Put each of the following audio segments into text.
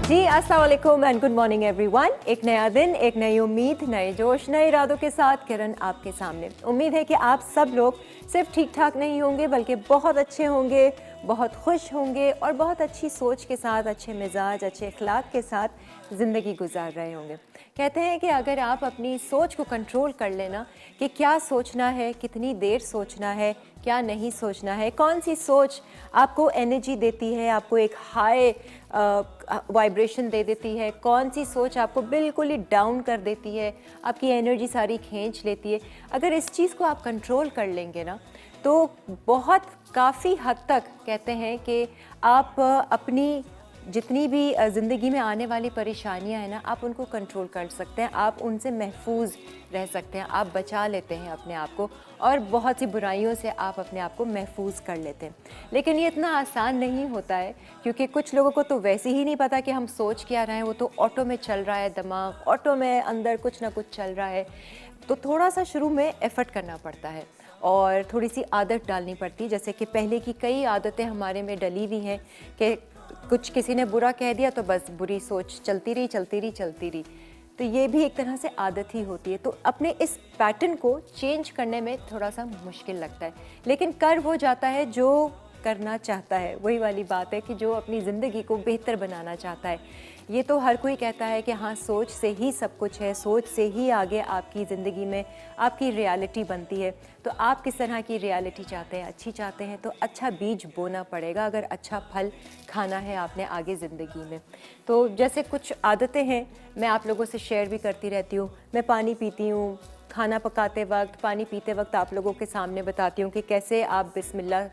जी अस्सलाम वालेकुम and good morning everyone. एक नया दिन, एक नई उम्मीद, नए जोश, नए इरादों के साथ किरण आपके सामने। उम्मीद है कि आप सब लोग सिर्फ ठीक ठाक नहीं होंगे बल्कि बहुत अच्छे होंगे, बहुत खुश होंगे और बहुत अच्छी सोच के साथ, अच्छे मिजाज, अच्छे अखलाक के साथ ज़िंदगी गुजार रहे होंगे। कहते हैं कि अगर आप अपनी सोच को कंट्रोल कर लेना कि क्या सोचना है, कितनी देर सोचना है, क्या नहीं सोचना है, कौन सी सोच आपको एनर्जी देती है, आपको एक हाई वाइब्रेशन दे देती है, कौन सी सोच आपको बिल्कुल ही डाउन कर देती है, आपकी एनर्जी सारी खींच लेती है। अगर इस चीज़ को आप कंट्रोल कर लेंगे ना तो बहुत काफ़ी हद तक कहते हैं कि आप अपनी जितनी भी ज़िंदगी में आने वाली परेशानियां हैं ना, आप उनको कंट्रोल कर सकते हैं, आप उनसे महफूज रह सकते हैं, आप बचा लेते हैं अपने आप को और बहुत सी बुराइयों से आप अपने आप को महफूज कर लेते हैं। लेकिन ये इतना आसान नहीं होता है क्योंकि कुछ लोगों को तो वैसे ही नहीं पता कि हम सोच क्या रहे हैं, वो तो ऑटो में चल रहा है, दिमाग ऑटो में अंदर कुछ ना कुछ चल रहा है। तो थोड़ा सा शुरू में एफ़र्ट करना पड़ता है और थोड़ी सी आदत डालनी पड़ती है। जैसे कि पहले की कई आदतें हमारे में डली हुई हैं कि कुछ किसी ने बुरा कह दिया तो बस बुरी सोच चलती रही। तो ये भी एक तरह से आदत ही होती है। तो अपने इस पैटर्न को चेंज करने में थोड़ा सा मुश्किल लगता है, लेकिन कर वो जाता है जो करना चाहता है। वही वाली बात है कि जो अपनी ज़िंदगी को बेहतर बनाना चाहता है। ये तो हर कोई कहता है कि हाँ, सोच से ही सब कुछ है, सोच से ही आगे आपकी ज़िंदगी में आपकी रियलिटी बनती है। तो आप किस तरह की रियलिटी चाहते हैं, अच्छी चाहते हैं तो अच्छा बीज बोना पड़ेगा अगर अच्छा फल खाना है आपने आगे ज़िंदगी में। तो जैसे कुछ आदतें हैं मैं आप लोगों से शेयर भी करती रहती हूँ। मैं पानी पीती हूँ, खाना पकाते वक्त, पानी पीते वक्त आप लोगों के सामने बताती हूँ कि कैसे आप बिस्मिल्लाह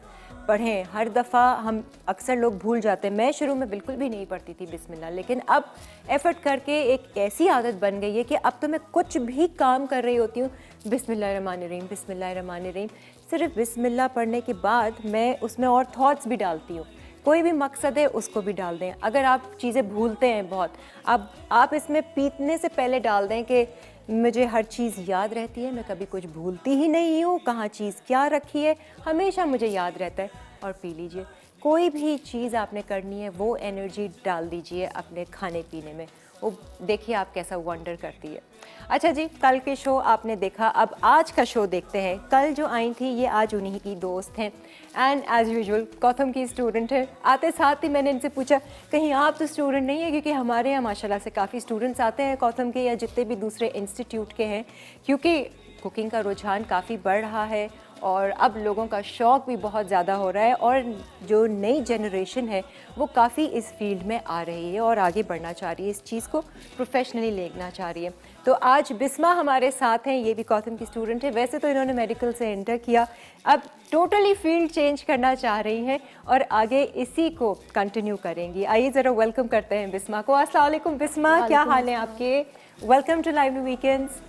पढ़ें। हर दफ़ा हम अक्सर लोग भूल जाते हैं। मैं शुरू में बिल्कुल भी नहीं पढ़ती थी बिस्मिल्लाह, लेकिन अब एफ़र्ट करके एक ऐसी आदत बन गई है कि अब तो मैं कुछ भी काम कर रही होती हूँ बिस्मिल्लाहिर्रहमानिर्रहीम, बिस्मिल्लाहिर्रहमानिर्रहीम। सिर्फ बिस्मिल्लाह पढ़ने के बाद मैं उसमें और थॉट्स भी डालती हूँ। कोई भी मकसद है उसको भी डाल दें। अगर आप चीज़ें भूलते हैं बहुत, अब आप इसमें पीने से पहले डाल दें कि मुझे हर चीज़ याद रहती है, मैं कभी कुछ भूलती ही नहीं हूँ, कहाँ चीज़ क्या रखी है हमेशा मुझे याद रहता है, और पी लीजिए। कोई भी चीज़ आपने करनी है वो एनर्जी डाल दीजिए अपने खाने पीने में, वो देखिए आप कैसा वंडर करती है। अच्छा जी, कल के शो आपने देखा, अब आज का शो देखते हैं। कल जो आई थी ये आज उन्हीं की दोस्त हैं एंड एज़ यूजुअल गौतम की स्टूडेंट है। आते साथ ही मैंने इनसे पूछा कहीं आप तो स्टूडेंट नहीं है, क्योंकि हमारे यहाँ माशाल्लाह से काफ़ी स्टूडेंट्स आते हैं गौतम के या जितने भी दूसरे इंस्टीट्यूट के हैं, क्योंकि कुकिंग का रुझान काफ़ी बढ़ रहा है और अब लोगों का शौक़ भी बहुत ज़्यादा हो रहा है और जो नई जनरेशन है वो काफ़ी इस फील्ड में आ रही है और आगे बढ़ना चाह रही है, इस चीज़ को प्रोफेशनली लेना चाह रही है। तो आज बिस्मा हमारे साथ हैं, ये भी गौतम की स्टूडेंट है। वैसे तो इन्होंने मेडिकल से इंटर किया, अब टोटली फील्ड चेंज करना चाह रही हैं और आगे इसी को कंटिन्यू करेंगी। आइए ज़रा वेलकम करते हैं बिस्मा को। अस्सलाम वालेकुम बिस्मा, क्या हाल है आपके? Welcome to lively weekends.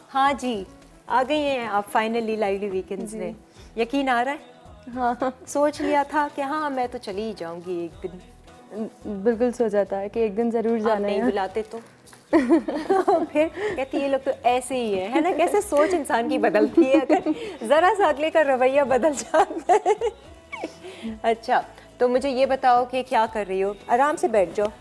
हाँ जी, आ गई हैं आप फाइनली लाइवली वीकेंड्स में। यकीन आ रहा है? हाँ, सोच लिया था कि हाँ मैं तो चली ही जाऊंगी एक दिन। बिल्कुल सोचा था कि एक दिन ज़रूर जाना है। नहीं बुलाते तो फिर कहती ये लोग तो ऐसे ही है ना। कैसे सोच इंसान की बदलती है अगर ज़रा सा अगले का रवैया बदल जाता है। अच्छा, तो मुझे ये बताओ कि क्या कर रही हो? आराम से बैठ जाओ,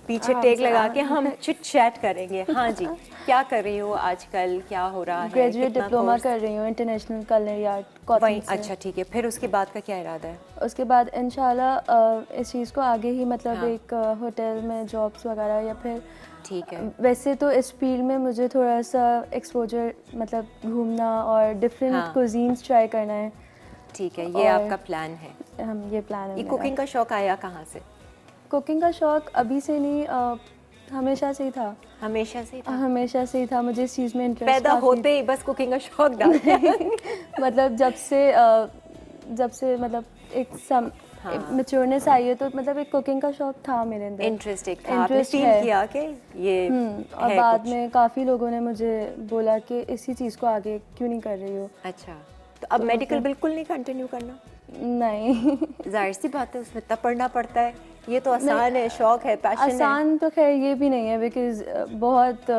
पीछे टेक लगा के हम चिट चैट करेंगे। हाँ जी, क्या कर रही हो आजकल, क्या हो रहा है? ग्रेजुएट डिप्लोमा कर रही हूँ इंटरनेशनल कुलिनरी आर्ट कॉलेज से। अच्छा ठीक है, फिर उसके बाद का क्या इरादा है? उसके बाद इंशाल्लाह इस चीज़ को आगे ही मतलब एक होटल में जॉब्स वगैरह या फिर ठीक है। वैसे तो इस फील्ड में मुझे थोड़ा सा एक्सपोजर मतलब घूमना और डिफरेंट कुजीन्स ट्राई करना है। ठीक है, ये आपका प्लान है? हम ये प्लान है। ये कुकिंग का शौक़ आया कहाँ से? कुकिंग का शौक़ अभी से नहीं, हमेशा से ही था। हमेशा से ही था? हमेशा से ही था, मुझे इस चीज़ में इंटरेस्ट पैदा होते ही बस कुकिंग का शौक़ डाल मतलब जब से मतलब एक मैच्योरनेस आई है तो मतलब एक कुकिंग का शौक़ था मेरे अंदर। इंटरेस्ट एक था, आपने फील किया कि ये और बाद में काफ़ी लोगों ने मुझे बोला कि इसी चीज़ को आगे क्यों नहीं कर रही हो। अच्छा, तो अब मेडिकल बिल्कुल नहीं कंटिन्यू करना? नहीं जाहिर सी बात है, उसमें तब पढ़ना पड़ता है। ये तो आसान है, शौक़ है, पैशन है। आसान तो खैर ये भी नहीं है बिकॉज बहुत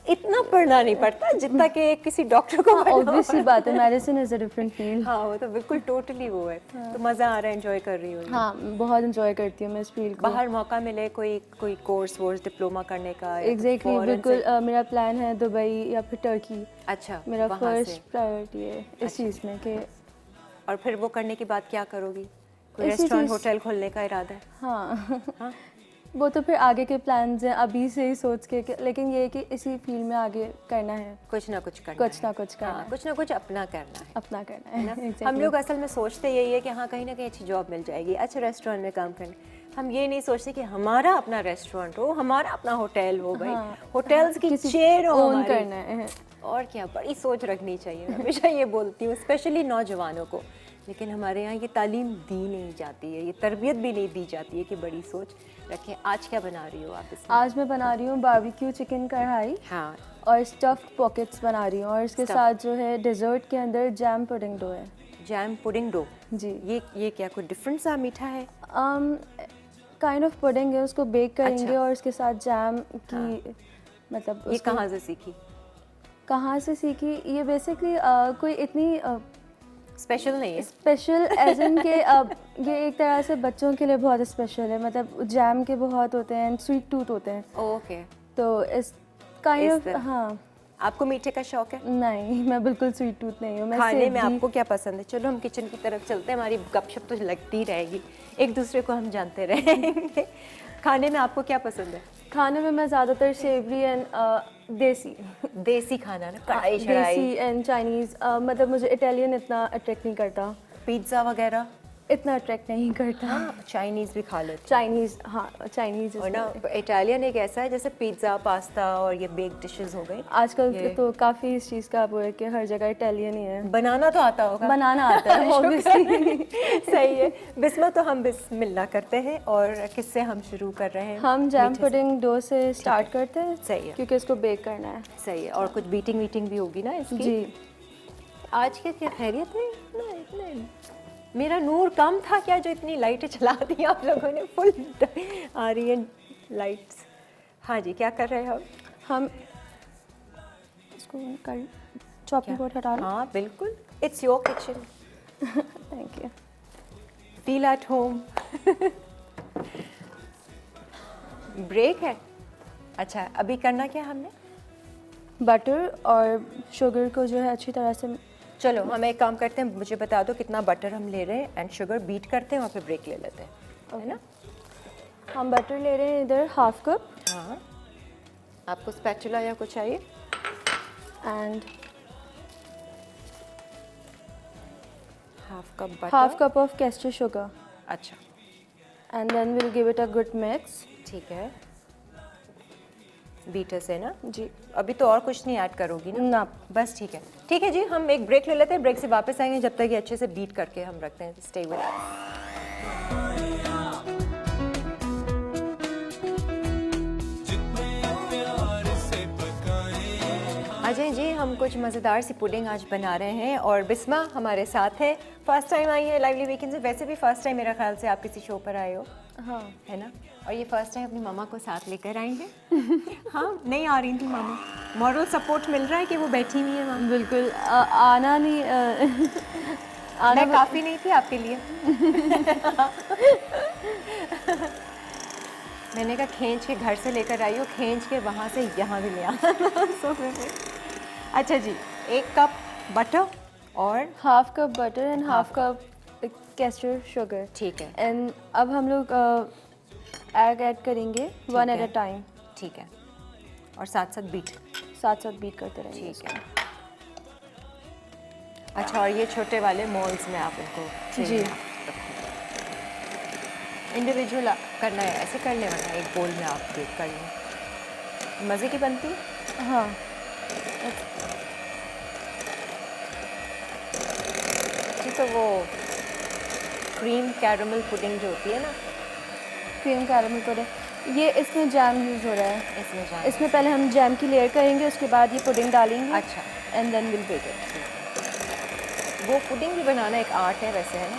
इतना पढ़ना नहीं पड़ता जितना कि किसी डॉक्टर को पढ़ना ऑब्वियसली बात है, medicine is a different field. हाँ वो तो बिल्कुल टोटली वो है। तो मज़ा आ रहा है, एंजॉय कर रही हो? हाँ, बहुत इंजॉय करती हूँ मैं इस फील्ड को। बाहर मौका मिले कोई कोई कोर्स वोर्स डिप्लोमा करने का? एग्जैक्टली बिल्कुल, मेरा प्लान है दुबई या फिर टर्की। अच्छा, मेरा वहाँ फर्स्ट से। प्रायोरिटी है इस चीज़ में कि और फिर वो करने के बाद क्या करोगी? कोई इसी रेस्टोरेंट चीज़- होटल खोलने का इरादा है? हाँ हाँ वो तो फिर आगे के प्लान्स हैं, अभी से ही सोच के लेकिन ये है कि इसी फील्ड में आगे करना है, कुछ ना कुछ करना कुछ है। ना कुछ करना हाँ, है, कुछ ना कुछ अपना करना है अपना करना है ना? है। हम Exactly. लोग असल में सोचते यही है कि हाँ कहीं ना कहीं अच्छी जॉब मिल जाएगी, अच्छे रेस्टोरेंट में काम करने। हम ये नहीं सोचते कि हमारा अपना रेस्टोरेंट हो, हमारा अपना होटल हो। भाई हाँ, होटल्स की किसी चेन हो own हमारी। करना है। और क्या, बड़ी सोच रखनी चाहिए। मैं हमेशा ये बोलती हूँ स्पेशली नौजवानों को, लेकिन हमारे यहाँ ये तालीम दी नहीं जाती है, ये तरबियत भी नहीं दी जाती है कि बड़ी सोच रखें। आज क्या बना रही हो आप इसमें? आज मैं बना रही हूँ बारबेक्यू चिकन कढ़ाई हाँ, और स्टफ्ड पॉकेट्स बना रही हूँ, और इसके Stuffed. साथ जो है डेजर्ट के अंदर जैम पुडिंग डो है। Jam pudding dough. जी, ये क्या कोई डिफरेंट सा मीठा है? काइंड ऑफ पुडिंग है, उसको बेक करेंगे अच्छा। और इसके साथ जैम की मतलब ये उसको कहाँ से सीखी? कहाँ से सीखी? ये बेसिकली कोई इतनी स्पेशल नहीं है? स्पेशल एज इन के ये एक तरह से बच्चों के लिए बहुत स्पेशल है, मतलब जैम के बहुत होते हैं, स्वीट टूथ होते हैं, ओके। तो इस काइंड इस ऑफ तरह। हाँ। आपको मीठे का शौक है? नहीं, मैं बिल्कुल स्वीट टूथ नहीं हूँ। मैं खाने में सेवरी- आपको क्या पसंद है? चलो हम किचन की तरफ चलते हैं, हमारी गपशप तो लगती रहेगी, एक दूसरे को हम जानते रहेंगे। खाने में आपको क्या पसंद है? खाने में मैं ज़्यादातर सेवरी एंड देसी देसी खाना ना, कढ़ाई शढ़ाई, देसी एंड चाइनीज़, मतलब मुझे इटालियन इतना अट्रैक्ट नहीं करता, पिज्ज़ा वगैरह? इतना अट्रैक्ट नहीं करता। हाँ, चाइनीज़ भी खा लेते चाइनीज़, हाँ चाइनीज़। और ना इटालियन एक ऐसा है जैसे पिज्ज़ा, पास्ता और ये बेक डिशेस हो गई। आजकल ये- तो काफ़ी इस चीज़ का वो है कि हर जगह इटालियन ही है। बनाना तो आता होगा? बनाना आता है ऑब्वियसली। सही है। बिस्मा, तो हम बिस्मिल्लाह करते हैं और किससे हम शुरू कर रहे हैं? हम जैम मीठे से। पुडिंग डो से स्टार्ट करते हैं, सही है, क्योंकि इसको बेक करना है। सही है। और कुछ बीटिंग वीटिंग भी होगी ना इसकी? जी, आज के क्या खैरियत है? इतना मेरा नूर कम था क्या जो इतनी लाइटें चला दी आप लोगों ने? फुल आ रही हैं लाइट्स। हाँ जी, क्या कर रहे हैं हम इसको कर चॉपिंग बोर्ड हटा लो। हाँ बिल्कुल, it's your kitchen, thank you. Feel at home. Break है? अच्छा, अभी करना क्या हमने? बटर और शुगर को जो है अच्छी तरह से, चलो हम एक काम करते हैं, मुझे बता दो कितना बटर हम ले रहे हैं एंड शुगर बीट करते हैं और फिर ब्रेक ले लेते हैं, है ना? हम बटर ले रहे हैं इधर हाफ कप, हाँ, आपको स्पैचुला या कुछ चाहिए? And half cup butter. Half cup of caster sugar, अच्छा, and then will give it a good mix. ठीक है। बीटर से ना? जी, अभी तो और कुछ नहीं ऐड करोगी ना? ना बस ठीक है जी, हम एक ब्रेक ले लेते हैं, ब्रेक से वापस आएंगे, जब तक ये अच्छे से बीट करके हम रखते हैं। Stay with us. Ajay ji, हम कुछ मज़ेदार सी पुडिंग आज बना रहे हैं और बिस्मा हमारे साथ है। फर्स्ट टाइम आई है लाइवली वीकेंड से, वैसे भी फर्स्ट टाइम मेरा ख्याल से आप किसी शो पर आए हो, हाँ, है ना? और ये फर्स्ट टाइम अपनी मामा को साथ लेकर आएंगे। हाँ, नहीं आ रही थी मामा, मॉरल सपोर्ट मिल रहा है कि वो बैठी हुई है वहाँ। बिल्कुल आना नहीं मैं काफ़ी नहीं थी आपके लिए। मैंने कहा खींच के घर से लेकर आई हो, खींच के वहाँ से यहाँ भी ले आना सोफे पे। अच्छा जी, 1 कप बटर और half cup butter and half cup castor sugar. ठीक है, एंड अब हम लोग एग ऐड करेंगे वन एट है। अ टाइम, ठीक है, और साथ साथ बीट। साथ साथ बीट करते रहेंगे। ठीक है। अच्छा, और ये छोटे वाले मोल्ड्स में आप इनको जी। इंडिविजुअल करना है, ऐसे कर लें, वरना एक बोल में आप बेक कर लें, मज़े की बनती है। हाँ, जी, तो वो क्रीम कैरमल पुडिंग जो होती है ना, क्रीम कैरमल पुडिंग, ये इसमें जैम यूज़ हो रहा है। इसमें जान। इसमें पहले हम जैम की लेयर करेंगे, उसके बाद ये पुडिंग डालेंगे अच्छा, and then will bake it. वो पुडिंग भी बनाना एक आर्ट है वैसे, है ना?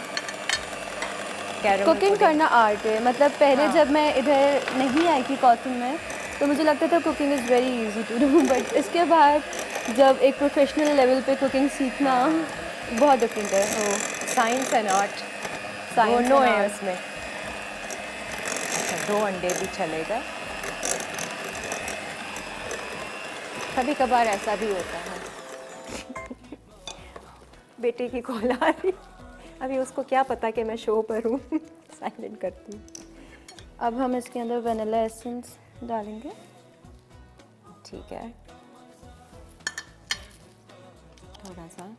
Caramel cooking pudding. करना आर्ट है, मतलब पहले हाँ। जब मैं इधर नहीं आई थी कॉटन में, तो मुझे लगता था cooking is very easy to do, but इसके बाद जब एक प्रोफेशनल लेवल पे कुकिंग सीखना बहुत डिफरेंट है। तो साइंस एंड आर्ट Science दोनों and है art. उसमें। अच्छा 2 अंडे भी चलेगा, कभी कभार ऐसा भी होता है। बेटे की कॉल आ रही, अभी उसको क्या पता कि मैं शो पर हूँ। साइलेंट करती हूँ। अब हम इसके अंदर वनीला एसेंस डालेंगे। ठीक है, थोड़ा सा।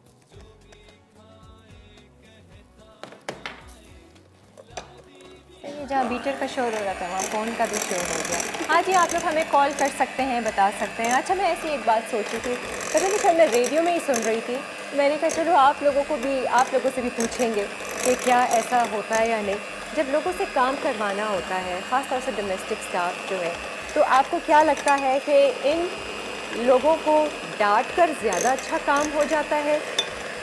ये जहाँ बीटर का शोर हो रहा था वहाँ फ़ोन का भी शोर हो गया। हाँ जी, आप लोग हमें कॉल कर सकते हैं, बता सकते हैं। अच्छा, मैं ऐसी एक बात सोची थी, पता नहीं शायद मैं रेडियो में ही सुन रही थी, मैंने कहा चलो आप लोगों से भी पूछेंगे कि क्या ऐसा होता है या नहीं। जब लोगों से काम करवाना होता है, ख़ास तौर से डोमेस्टिक स्टाफ जो है, तो आपको क्या लगता है कि इन लोगों को डांट कर ज़्यादा अच्छा काम हो जाता है?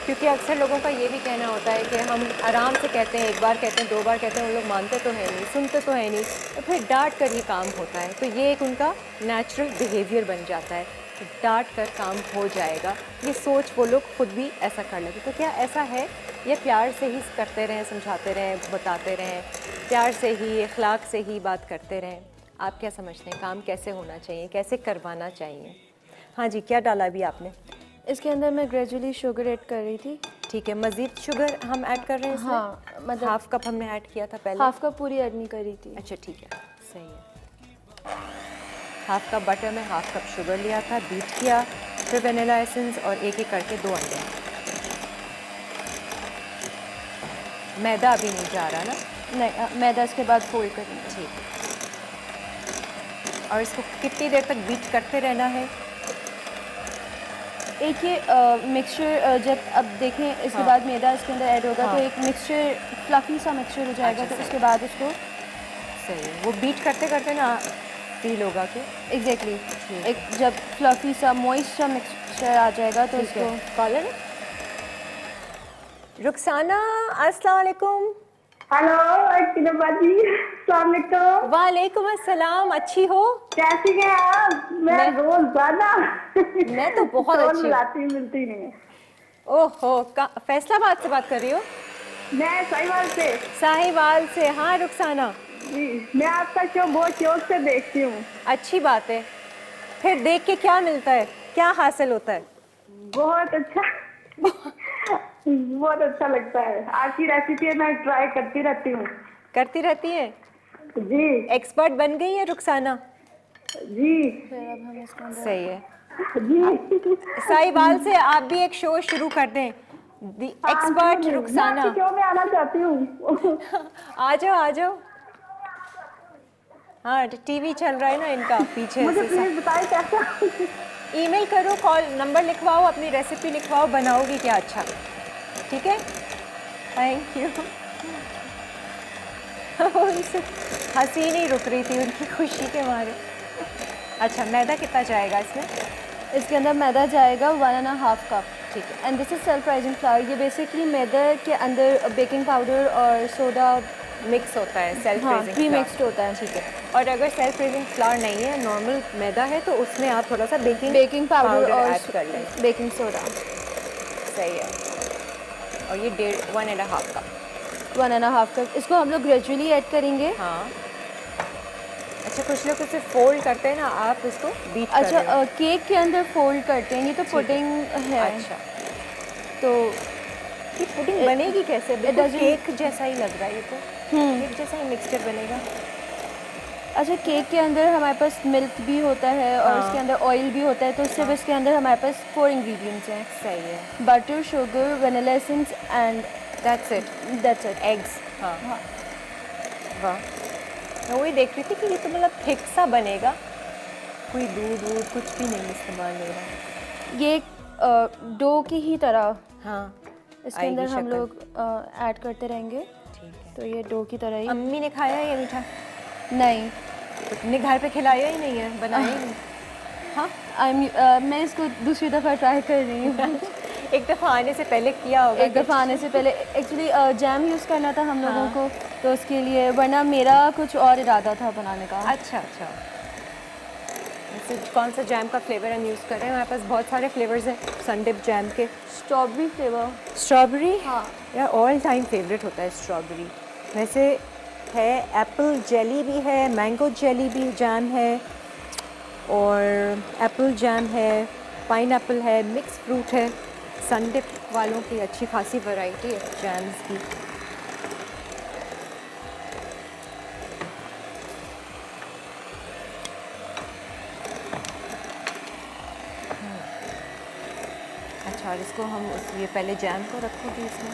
क्योंकि अक्सर लोगों का ये भी कहना होता है कि हम आराम से कहते हैं, 1 बार कहते हैं, 2 बार कहते हैं, उन लोग मानते तो है नहीं, सुनते तो है नहीं, तो फिर डांट कर ही काम होता है। तो ये एक उनका नेचुरल बिहेवियर बन जाता है कि डांट कर काम हो जाएगा, ये सोच वो लोग खुद भी ऐसा कर लेते। तो क्या ऐसा है, ये प्यार से ही करते रहें, समझाते रहें, बताते रहें, प्यार से ही, अखलाक से ही बात करते रहें? आप क्या समझते हैं, काम कैसे होना चाहिए, कैसे करवाना चाहिए? हाँ जी, क्या डाला अभी आपने? इसके अंदर मैं ग्रेजुअली शुगर ऐड कर रही थी। ठीक है, मज़ीद शुगर हम ऐड कर रहे हैं इसमें? हाँ, मतलब हाफ कप हमने ऐड किया था पहले। हाफ कप पूरी ऐड नहीं करी थी। अच्छा ठीक है, सही है। हाफ कप बटर में हाफ कप शुगर लिया था, बीट किया, फिर वनीला एसेंस और एक एक करके 2 अंडे। मैदा अभी नहीं जा रहा ना? नहीं, मैदा इसके बाद फोल्ड करेंगे। ठीक है। और इसको कितनी देर तक बीट करते रहना है? एक ये मिक्सचर जब अब देखें इसके हाँ। बाद मैदा इसके अंदर ऐड होगा हाँ। तो एक मिक्सचर फ्लफी सा मिक्सचर हो जाएगा। अच्छा, तो सही। उसके बाद उसको सही है, वो बीट करते करते ना फील होगा कि एग्जैक्टली ठीक एक जब फ्लफी सा मॉइस्ट सा मिक्सचर आ जाएगा तो ठीक है। उसको कॉलर रुखसाना, अस्सलाम वालेकुम। हेलो बाजी, अस्सलाम वालेकुम। वालेकुम अस्सलाम, अच्छी हो? कैसी हैं आप? मैं रोजाना मैं तो बहुत अच्छी हूँ। मिलाती मिलती नहीं। ओहो, फैसलाबाद से बात कर रही हो? मैं साहिवाल से। साहिवाल से, हाँ रुखसाना। जी, मैं आपका शो बहुत शौक से देखती हूँ। अच्छी बात है। फिर देख के क्या मिलता है, क्या हासिल होता है? बहुत अच्छा बहुत अच्छा लगता है। आपकी रेसिपी मैं ट्राई करती रहती हूँ। करती रहती है? जी एक्सपर्ट बन गई है रुखसाना? जी फिर अब हम इसके अंदर सही है। जी। साहिवाल से आप भी एक शो शुरू कर दें, दी एक्सपर्ट मैं रुखसाना। आपके शो में आना चाहती हूँ। आ जाओ आ जाओ। हाँ, टीवी चल रहा है ना इनका पीछे मुझे से। प्लीज बताएं कैसा। ईमेल करो, कॉल नंबर लिखवाओ, अपनी रेसिपी लिखवाओ, बनाओगी क्या अच्छा? ठीक है, थैंक यू। उनसे हंसी नहीं रुक रही थी उनकी खुशी के मारे। अच्छा, मैदा कितना जाएगा इसमें? इसके अंदर मैदा जाएगा 1.5 कप। ठीक है। And this is self rising flower. ये बेसिकली मैदा के अंदर बेकिंग पाउडर और सोडा मिक्स होता है, सेल्फ हाँ रेजिंग प्री फ्लावर। मिक्सड होता है। ठीक है। और अगर सेल्फ रेजिंग फ्लावर नहीं है, नॉर्मल मैदा है, तो उसमें आप थोड़ा सा बेकिंग पाउडर और ऐड कर लें। Baking soda. सही है। और ये 1.5 कप। 1.5 कप। इसको हम लोग ग्रेजुअली ऐड करेंगे। हाँ। अच्छा, कुछ लोग इसे फोल्ड करते हैं ना, आप इसको बीट कर अच्छा रहे हो। केक के अंदर फोल्ड करते हैं। ये तो ठीक है। पुडिंग है। अच्छा, तो ये पुडिंग बनेगी कैसे? बिल्कुल doesn't- केक जैसा ही लग रहा है ये तो। केक जैसा ही मिक्सचर बनेगा। अच्छा, केक के अंदर हमारे पास मिल्क भी होता है और हाँ। इसके अंदर ऑयल भी होता है। तो सिर्फ इसके अंदर हमारे पास 4 इंग्रेडिएंट्स हैं। सही है। Butter, sugar, vanilla essence and that's it. That's it. Eggs. हाँ। हाँ। वाह, मैं वही देख रही थी कि ये तो मतलब थिक सा बनेगा, कोई दूध वूध कुछ भी नहीं इस्तेमाल हो रहा। ये डो की ही तरह हाँ, इसके आएगी अंदर हम शक्ल। लोग ऐड करते रहेंगे। ठीक है। तो ये डो की तरह ही। अम्मी ने खाया है या नहीं खाया? नहीं, तो तुमने घर पे खिलाया ही नहीं है, बनाया ही नहीं? हाँ। मैं इसको दूसरी दफ़ा ट्राई कर रही हूँ। एक दफ़ा आने से पहले किया होगा। एक दफ़ा आने से पहले एक्चुअली जैम यूज़ करना था हम लोगों हाँ। को, तो उसके लिए, वरना मेरा कुछ और इरादा था बनाने का। अच्छा अच्छा। वैसे कौन सा जैम का फ्लेवर हम यूज़ कर रहे हैं? हमारे पास बहुत सारे फ्लेवर्स हैं सनडिप जैम के। Strawberry flavour. स्ट्रॉबेरी, हाँ। यार ऑल टाइम फेवरेट होता है स्ट्रॉबेरी। वैसे है एप्पल जेली भी है, मैंगो जेली भी जैम है, और एप्पल जैम है, पाइनएप्पल है, मिक्स फ्रूट है। सनडिप वालों की अच्छी खासी वैरायटी है जैम्स की। अच्छा, और इसको हम ये पहले जैम को रखोगे इसमें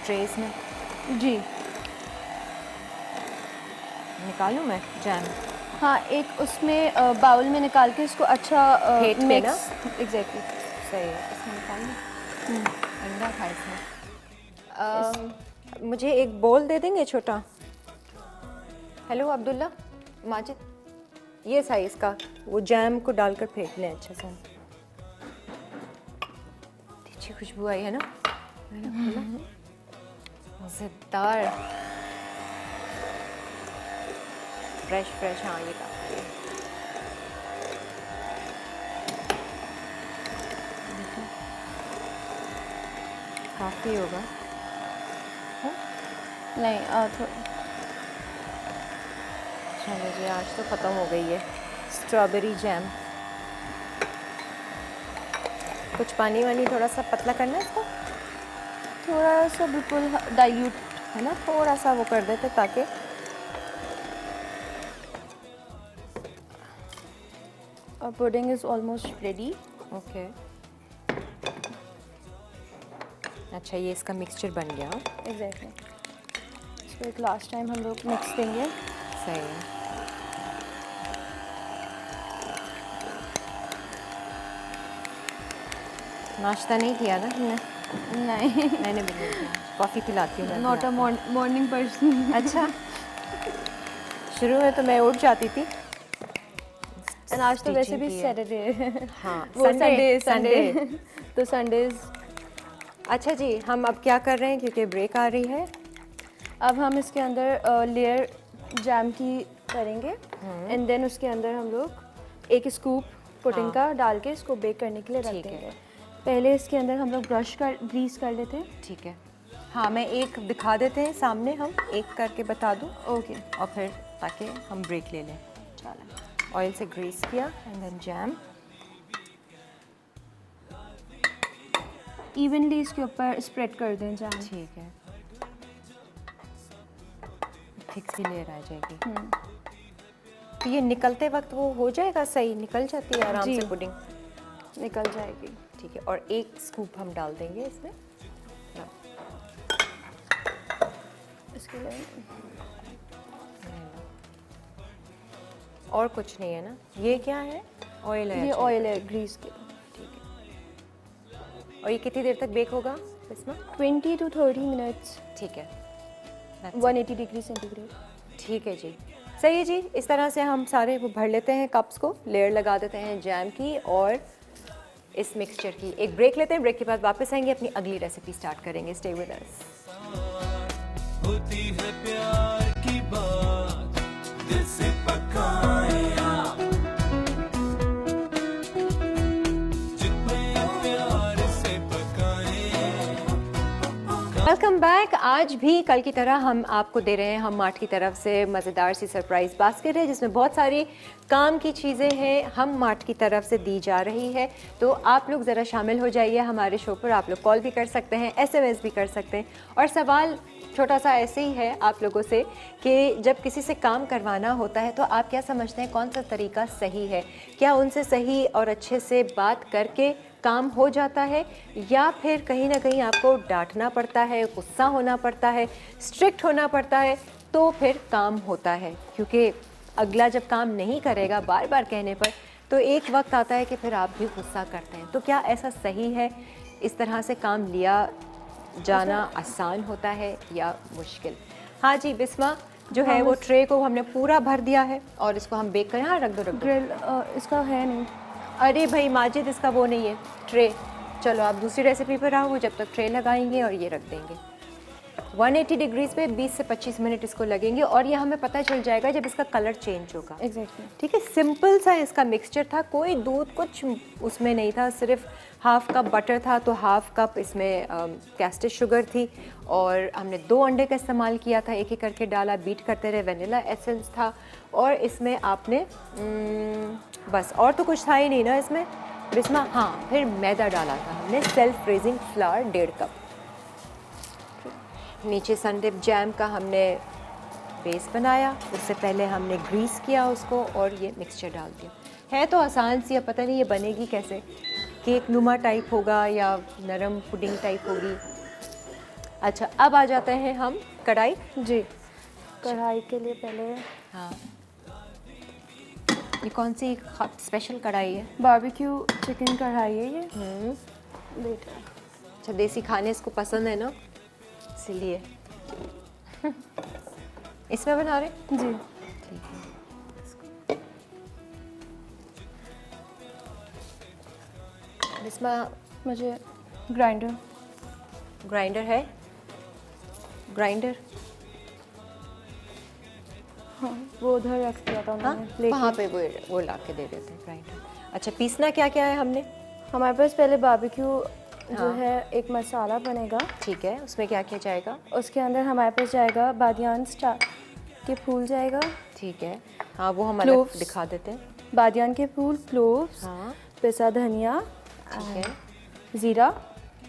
ट्रेस में? जी निकालूँ मैं जैम? हाँ, एक उसमें बाउल में निकाल के इसको अच्छा फेंट के ना? मिक्स। एग्जैक्टली। सही है, इसमें निकाल लूँ? अंडा था इसमें। मुझे एक बोल दे देंगे छोटा? हेलो अब्दुल्ला, माजिद, ये साइज़ का, वो जैम को डालकर फेंट लें अच्छे से। अच्छी खुशबू आई है ना? मज़ेदार, फ्रेश फ्रेश। हाँ, ये काफ़ी है। काफ़ी होगा। नहीं चलो जी, आज तो ख़त्म हो गई है स्ट्रॉबेरी जैम। कुछ पानी वानी थोड़ा सा पतला करना है इसको, थोड़ा सा बिल्कुल डाइल्यूट। है ना? थोड़ा सा वो कर देते ताकि और pudding is almost ready. Okay. अच्छा, ये इसका मिक्सचर बन गया। एग्जैक्टली। इसको एक लास्ट टाइम हम लोग मिक्स देंगे। सही है। नाश्ता नहीं किया ना तुमने? नहीं, मैंने भी नहीं किया। कॉफ़ी पिलाती हूँ मैं नॉट अ भी मॉर्निंग पर्सन। आपको। अच्छा, शुरू में तो मैं उठ जाती थी। एंड आज तो वैसे Teaching भी की है। सैटरडे है। हाँ, वो संडे संडे तो संडेज। अच्छा जी, हम अब क्या कर रहे हैं क्योंकि ब्रेक आ रही है? अब हम इसके अंदर लेयर जैम की करेंगे एंड देन उसके अंदर हम लोग एक स्कूप पुडिंग का डाल के इसको बेक करने के लिए रख ठीक है। देंगे। पहले इसके अंदर हम लोग ग्रीस कर लेते हैं। ठीक है। हाँ, मैं एक दिखा देते हैं सामने, हम एक करके बता दूँ ओके। और फिर ताकि हम ब्रेक ले लें। चलो, ऑयल से ग्रीस किया एंड देन जैम इवनली इसके ऊपर स्प्रेड कर दें जैम। ठीक है। थिक सी लेयर आ जाएगी। तो ये निकलते वक्त वो हो जाएगा सही, निकल जाती है आराम जी। से पुडिंग? निकल जाएगी। ठीक है, और एक स्कूप हम डाल देंगे इसमें। इसके लिए और कुछ नहीं है ना? ये क्या है? ऑयल है? ये अच्छा। ऑयल है ग्रीस के। ठीक है। और ये कितनी देर तक बेक होगा इसमें? 20 to 30 मिनट्स, ठीक है। That's it. 180 degree centigrade. ठीक है जी, सही है जी। इस तरह से हम सारे वो भर लेते हैं कप्स को, लेयर लगा देते हैं जैम की और इस मिक्सचर की। एक ब्रेक लेते हैं, ब्रेक के बाद वापस आएंगे, अपनी अगली रेसिपी स्टार्ट करेंगे। स्टे विद अस। होती है प्यार की बात, दिल से पकाए आप, जितने प्यार से पकाए। Welcome back. आज भी कल की तरह हम आपको दे रहे हैं हम मार्ट की तरफ से मज़ेदार सी सरप्राइज़ बास्केट है जिसमें बहुत सारी काम की चीज़ें हैं, हम मार्ट की तरफ से दी जा रही है। तो आप लोग ज़रा शामिल हो जाइए हमारे शो पर। आप लोग कॉल भी कर सकते हैं, SMS भी कर सकते हैं। और सवाल छोटा सा ऐसे ही है आप लोगों से कि जब किसी से काम करवाना होता है तो आप क्या समझते हैं कौन सा तरीका सही है? क्या उनसे सही और अच्छे से बात करके काम हो जाता है, या फिर कहीं ना कहीं आपको डांटना पड़ता है, गुस्सा होना पड़ता है, स्ट्रिक्ट होना पड़ता है तो फिर काम होता है? क्योंकि अगला जब काम नहीं करेगा बार बार कहने पर तो एक वक्त आता है कि फिर आप भी गुस्सा करते हैं। तो क्या ऐसा सही है? इस तरह से काम लिया जाना आसान होता है या मुश्किल? हाँ जी, बिस्मा जो है वो ट्रे को हमने पूरा भर दिया है और इसको हम बेक करें। हाँ, रख दो रख दो। ग्रिल इसका है नहीं। अरे भाई माजिद, इसका वो नहीं है ट्रे। चलो आप दूसरी रेसिपी पर आओ, जब तक ट्रे लगाएंगे और ये रख देंगे। 180 डिग्रीज पे 20 से 25 मिनट इसको लगेंगे और ये हमें पता चल जाएगा जब इसका कलर चेंज होगा। एग्जैक्टली। ठीक है, सिंपल सा इसका मिक्सचर था, कोई दूध कुछ उसमें नहीं था, सिर्फ हाफ कप बटर था तो हाफ कप इसमें कैस्टर शुगर थी और हमने 2 अंडे का इस्तेमाल किया था, एक एक करके डाला, बीट करते रहे, वनीला एसेंस था और इसमें आपने बस और तो कुछ था ही नहीं ना इसमें। हाँ, फिर मैदा डाला था हमने, सेल्फ रेजिंग फ्लावर 1.5 कप। नीचे सनडिप जैम का हमने बेस बनाया, उससे पहले हमने ग्रीस किया उसको और ये मिक्सचर डाल दिया। है तो आसान सी, अब पता नहीं ये बनेगी कैसे, केक नुमा टाइप होगा या नरम पुडिंग टाइप होगी। अच्छा, अब आ जाते हैं हम कढ़ाई। जी, कढ़ाई के लिए पहले हाँ, ये कौन सी स्पेशल कढ़ाई है? बारबेक्यू चिकन कढ़ाई है ये। वेट। अच्छा, देसी खाने इसको पसंद है ना, इसलिए इसमें बना रहे? जी। इसमें मुझे ग्राइंडर है, ग्राइंडर हाँ, वो उधर रख दिया था हाँ, मैंने लेके। वहाँ पे वो ला के दे देते हैं ग्राइंडर। अच्छा, पीसना क्या क्या है हमने? हमारे पास पहले बारबेक्यू जो हाँ। है एक मसाला बनेगा, ठीक है, उसमें क्या क्या जाएगा? उसके अंदर हमारे पास जाएगा बादियान स्टार के फूल जाएगा, ठीक है, हाँ वो हम अलग Cloves। दिखा देते हैं। बादियान के फूल, क्लोव्स, हाँ, पिसा धनिया, ठीक है। ज़ीरा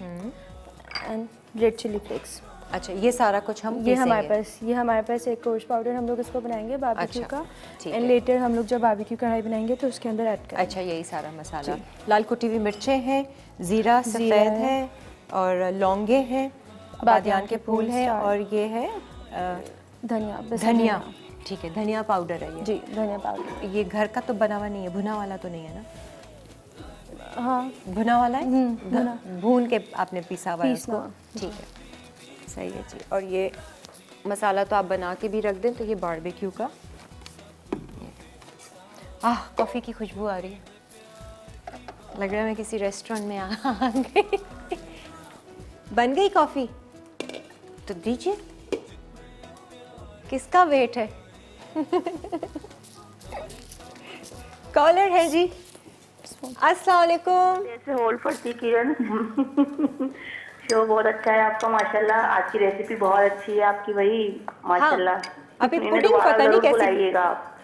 एंड रेड चिली फ्लेक्स। अच्छा, ये सारा कुछ हम ये हमारे पीसेंगे। पास एक कोश पाउडर हम लोग इसको बनाएंगे बारबेक्यू अच्छा, का। ठीक एंड है। लेटर हम लोग जब बारबेक्यू कढ़ाई बनाएंगे तो उसके अंदर ऐड करेंगे। अच्छा, यही सारा मसाला। लाल कुटी हुई मिर्चें हैं, ज़ीरा सफ़ेद ज़ीरा है और लौंगे हैं, बादियान के फूल हैं स्टार। और ये है धनिया, बस धनिया। ठीक है, धनिया पाउडर है ये। जी, धनिया पाउडर। ये घर का तो बना हुआ नहीं है, भुना वाला तो नहीं है ना? हाँ, भुना वाला है? भुना। भून के आपने पीसा हुआ है उसको? पीसना। ठीक है, सही है जी। और ये मसाला तो आप बना के भी रख दें, तो ये बारबेक्यू का। कॉफ़ी की खुशबू आ रही है, लग रहा है मैं किसी रेस्टोरेंट में आ गई। बन गई कॉफ़ी? तो दीजिए, किसका वेट है? कॉलर है जी। अस्सलाम वालेकुम। जैसे होल्ड पर थी किरण। शो बहुत अच्छा है आपका माशाल्लाह, आज की रेसिपी बहुत अच्छी है आपकी, वही माशाल्लाह। अभी इन्हें पुडिंग दोबारा पता नहीं जरूर कैसी। बुलाइएगा आप।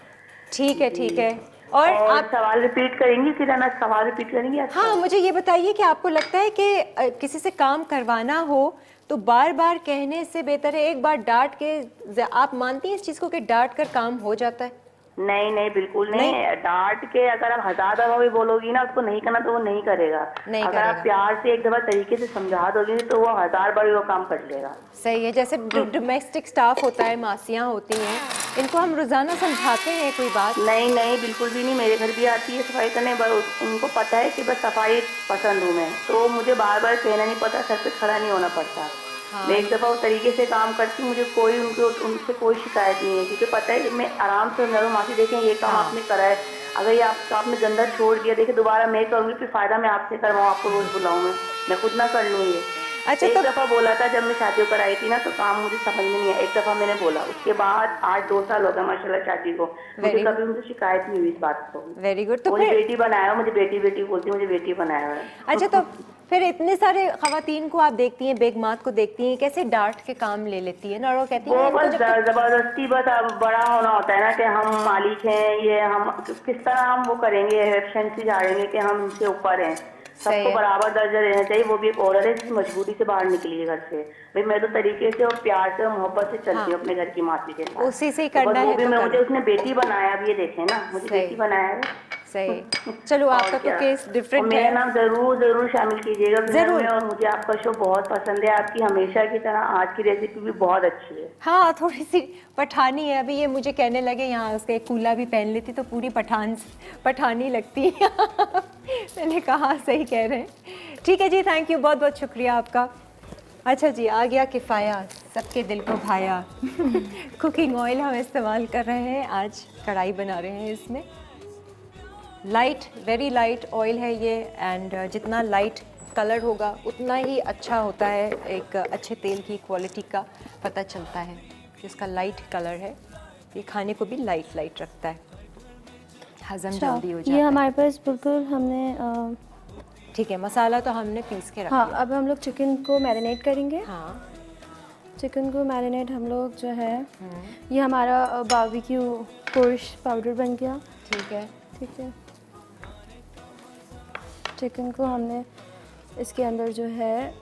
ठीक है, ठीक है। और और आप सवाल रिपीट करेंगी किरण, आज सवाल रिपीट करेंगी आज? हाँ, मुझे ये बताइए कि आपको लगता है कि किसी से काम करवाना हो तो बार बार कहने से बेहतर है एक बार डांट के। आप मानती हैं इस चीज़ को कि डांट कर काम हो जाता है? नहीं नहीं, बिल्कुल नहीं। डांट के अगर आप 1000 दफा भी बोलोगी ना उसको नहीं करना तो वो नहीं करेगा। नहीं अगर करेगा। आप प्यार से एक दफा तरीके से समझा दोगी तो वो 1000 बार भी वो काम कर लेगा। सही है। जैसे डोमेस्टिक स्टाफ होता है, मासियाँ होती हैं, इनको हम रोज़ाना समझाते हैं कोई बात। नहीं नहीं, बिल्कुल भी नहीं। मेरे घर भी आती है सफाई करने, बस उनको पता है कि बस सफाई पसंद हूँ मैं, तो मुझे बार बार कहना नहीं पड़ता, सर पे खड़ा नहीं होना पड़ता। हाँ। मैं एक दफ़ा उस तरीके से काम करती हूँ, मुझे कोई उनसे कोई शिकायत नहीं है, क्योंकि पता है कि मैं आराम से नरम माफी देखें ये काम आपने करा है, अगर ये आपने गंदा छोड़ दिया, देखिए दोबारा मैं करूँगी, फिर फ़ायदा मैं आपसे करवाऊँ, आपको रोज़ बुलाऊँ मैं खुद ना कर लूँ ये। अच्छा, एक तो दफ़ा बोला था जब मैं शादी कराई थी ना, तो काम मुझे समझ में नहीं आया, एक दफ़ा मैंने बोला, उसके बाद आज 2 साल हो गए माशाल्लाह शादी को, मुझे कभी उनसे शिकायत नहीं हुई इस बात को। Very good. तो मुझे फिर बेटी बनाया हो, मुझे बेटी बेटी बोलती है, मुझे बेटी बनाया है। अच्छा, तो फिर इतने सारे खवातीन को आप देखती हैं, बेगमात को देखती हैं, कैसे डांट के काम ले लेती है ना, और वो कहती वो हैं बस इनको जब जबरदस्ती बस अब बड़ा होना होता है ना, कि हम मालिक हैं, ये हम किस तरह हम वो करेंगे, एफिशिएंसी झाड़ेंगे कि हम इनसे ऊपर हैं। सही सबको है। बराबर दर्जा देना चाहिए। वो भी एक औरत है जिस मजबूरी से बाहर निकली है घर से, भाई मैं तो तरीके से और प्यार से और मोहब्बत से चलती हूँ अपने घर की मासी के साथ। उसी से ही तो बस करना वो है भी तो मैं करो। मुझे उसने बेटी बनाया, अब ये देखें ना, मुझे सही। बेटी बनाया है। सही। चलो, आपका तो केस डिफरेंट मेरा है। नाम जरूर शामिल कीजिएगा जरूर। में, और मुझे आपका शो बहुत पसंद है, आपकी हमेशा की तरह आज की रेसिपी भी बहुत अच्छी है। हाँ, थोड़ी सी पठानी है। अभी ये मुझे कहने लगे यहाँ उसके कूला भी पहन लेती तो पूरी पठानी लगती है। मैंने कहा सही कह रहे हैं। ठीक है जी, थैंक यू, बहुत बहुत शुक्रिया आपका। अच्छा जी, आ गया किफ़ाया, सबके दिल को भाया। कुकिंग ऑयल हम इस्तेमाल कर रहे हैं, आज कढ़ाई बना रहे हैं इसमें। लाइट, वेरी लाइट ऑयल है ये, एंड जितना लाइट कलर होगा उतना ही अच्छा होता है, एक अच्छे तेल की क्वालिटी का पता चलता है। जिसका लाइट कलर है ये खाने को भी लाइट रखता है, हज़म जल्दी हो ये जाता है। हमारे पास बिल्कुल हमने ठीक है, मसाला तो हमने पीस के रखा। हाँ, अब हम लोग चिकन को मैरिनेट करेंगे। हाँ, चिकन को मैरिनेट हम लोग जो है, ये हमारा बारबेक्यू कोर्स पाउडर बन गया। ठीक है। ठीक है, चिकन को हमने इसके अंदर जो है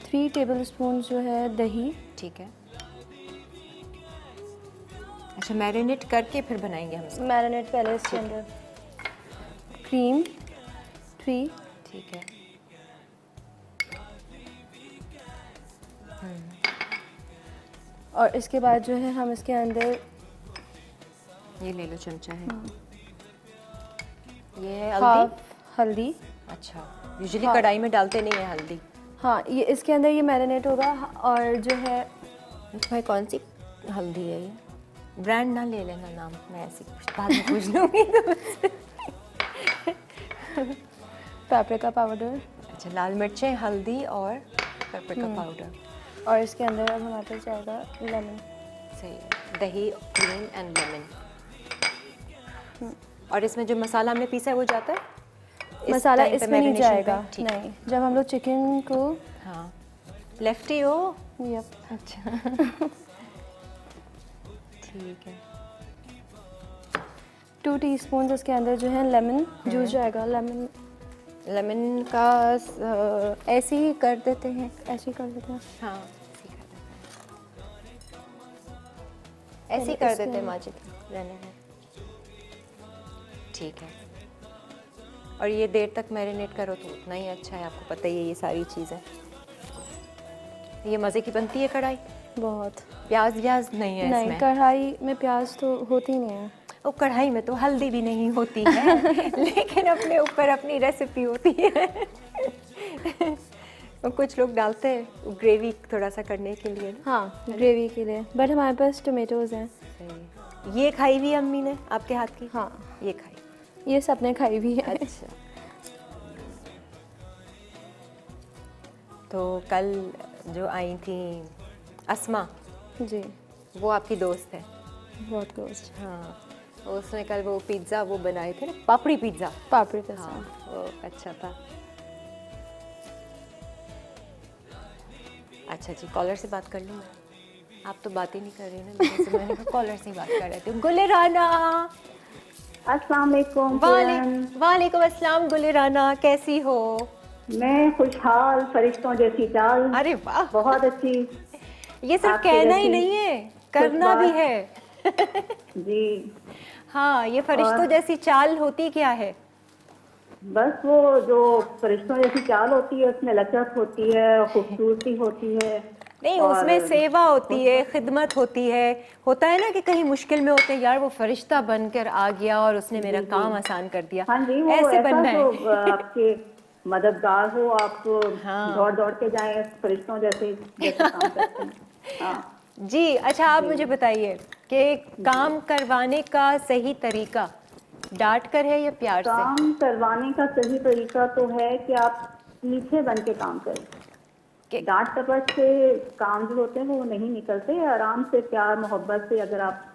3 टेबलस्पून जो है दही, ठीक है। अच्छा, मैरिनेट करके फिर बनाएंगे हम इसको। मैरिनेट पहले इसके अंदर क्रीम 3, ठीक है। और इसके बाद जो है हम इसके अंदर ये ले लो चमचा है। ये है हल्दी। हाफ हल्दी। अच्छा, यूजुअली हाँ। कढ़ाई में डालते नहीं है हल्दी। हाँ, ये इसके अंदर ये मैरिनेट होगा। और जो है भाई कौन सी हल्दी है ये? ब्रांड ना ले लेना नाम, मैं ऐसे बाद में पूछ लूँगी तो। Paprika powder. अच्छा, लाल मिर्चें, हल्दी और पेपरिका पाउडर। और इसके अंदर अब हमारे पास जाएगा लेमन। सही है, दही, क्रीम एंड लेमन। और इसमें जो मसाला हमने पीसा है वो जाता है? इस मसाला time पे इसमें नहीं marination जाएगा, पे? ठीक। नहीं। जब हम लोग चिकन को हाँ, लेफ्टी हो? यप अच्छा। ठीक है। 2 टीस्पून इसके अंदर जो है लेमन जूस जाएगा। लेमन लेमन का ऐसे ही कर देते हैं। ऐसे ही कर देते हैं। हाँ, ऐसे ही कर देते हैं माजिद, रहने में। ठीक है। और ये देर तक मैरिनेट करो तो उतना ही अच्छा है, आपको पता ही है ये सारी चीज़ें। ये मज़े की बनती है कढ़ाई। बहुत। प्याज व्याज नहीं है नहीं, इसमें। कढ़ाई में प्याज तो होती नहीं है। और कढ़ाई में तो हल्दी भी नहीं होती है। लेकिन अपने ऊपर अपनी रेसिपी होती है। और कुछ लोग डालते हैं ग्रेवी थोड़ा सा करने के लिए ना। हाँ, ग्रेवी के लिए। बट हमारे पास टोमेटोज़ हैं। ये खाई हुई अम्मी ने आपके हाथ की? हाँ, ये खाई। ये सबने खाई भी है। अच्छा। तो कल जो आई थी अस्मा, जी, वो आपकी दोस्त है? बहुत दोस्त। हाँ, उसने कल वो पिज़्ज़ा वो बनाए थे ना, पापड़ी पिज़्ज़ा। पापड़ी का हाँ, वो अच्छा था। अच्छा जी, कॉलर से बात कर लूँ मैं? आप तो बात ही नहीं कर रही ना मेरे से, मैंने कहा कॉलर से ही बात कर रहे थे। गुलिराना। अस्सलाम वालेकुम। वालेकुम अस्सलाम गुलिराना, कैसी हो? मैं खुशहाल, फरिश्तों जैसी चाल। अरे वाह, बहुत अच्छी। ये सिर्फ आपकी कहना ही जैसी नहीं है, करना भी बात। है। जी, हाँ, ये फरिश्तों जैसी चाल होती क्या है? बस वो जो फरिश्तों जैसी चाल होती है उसमें लचक होती है, खूबसूरती होती है। नहीं, और उसमें सेवा होती है, खिदमत होती है। होता है ना कि कहीं मुश्किल में होते हैं, यार वो फरिश्ता बनकर आ गया और उसने मेरा काम आसान कर दिया। हाँ जी, वो ऐसे ऐसा बनना जो है। आपके मददगार हो, आप हाँ। दौड़ दौड़ के जाएं फरिश्तों जैसे काम करते हैं। हाँ जी, अच्छा आप मुझे बताइए कि काम करवाने का सही तरीका डांट कर है या प्यार से? काम करवाने का सही तरीका तो है कि आप मीठे बन के काम करें। कि- डांट टपट से काम जो होते हैं वो नहीं निकलते। आराम से, प्यार मोहब्बत से अगर आप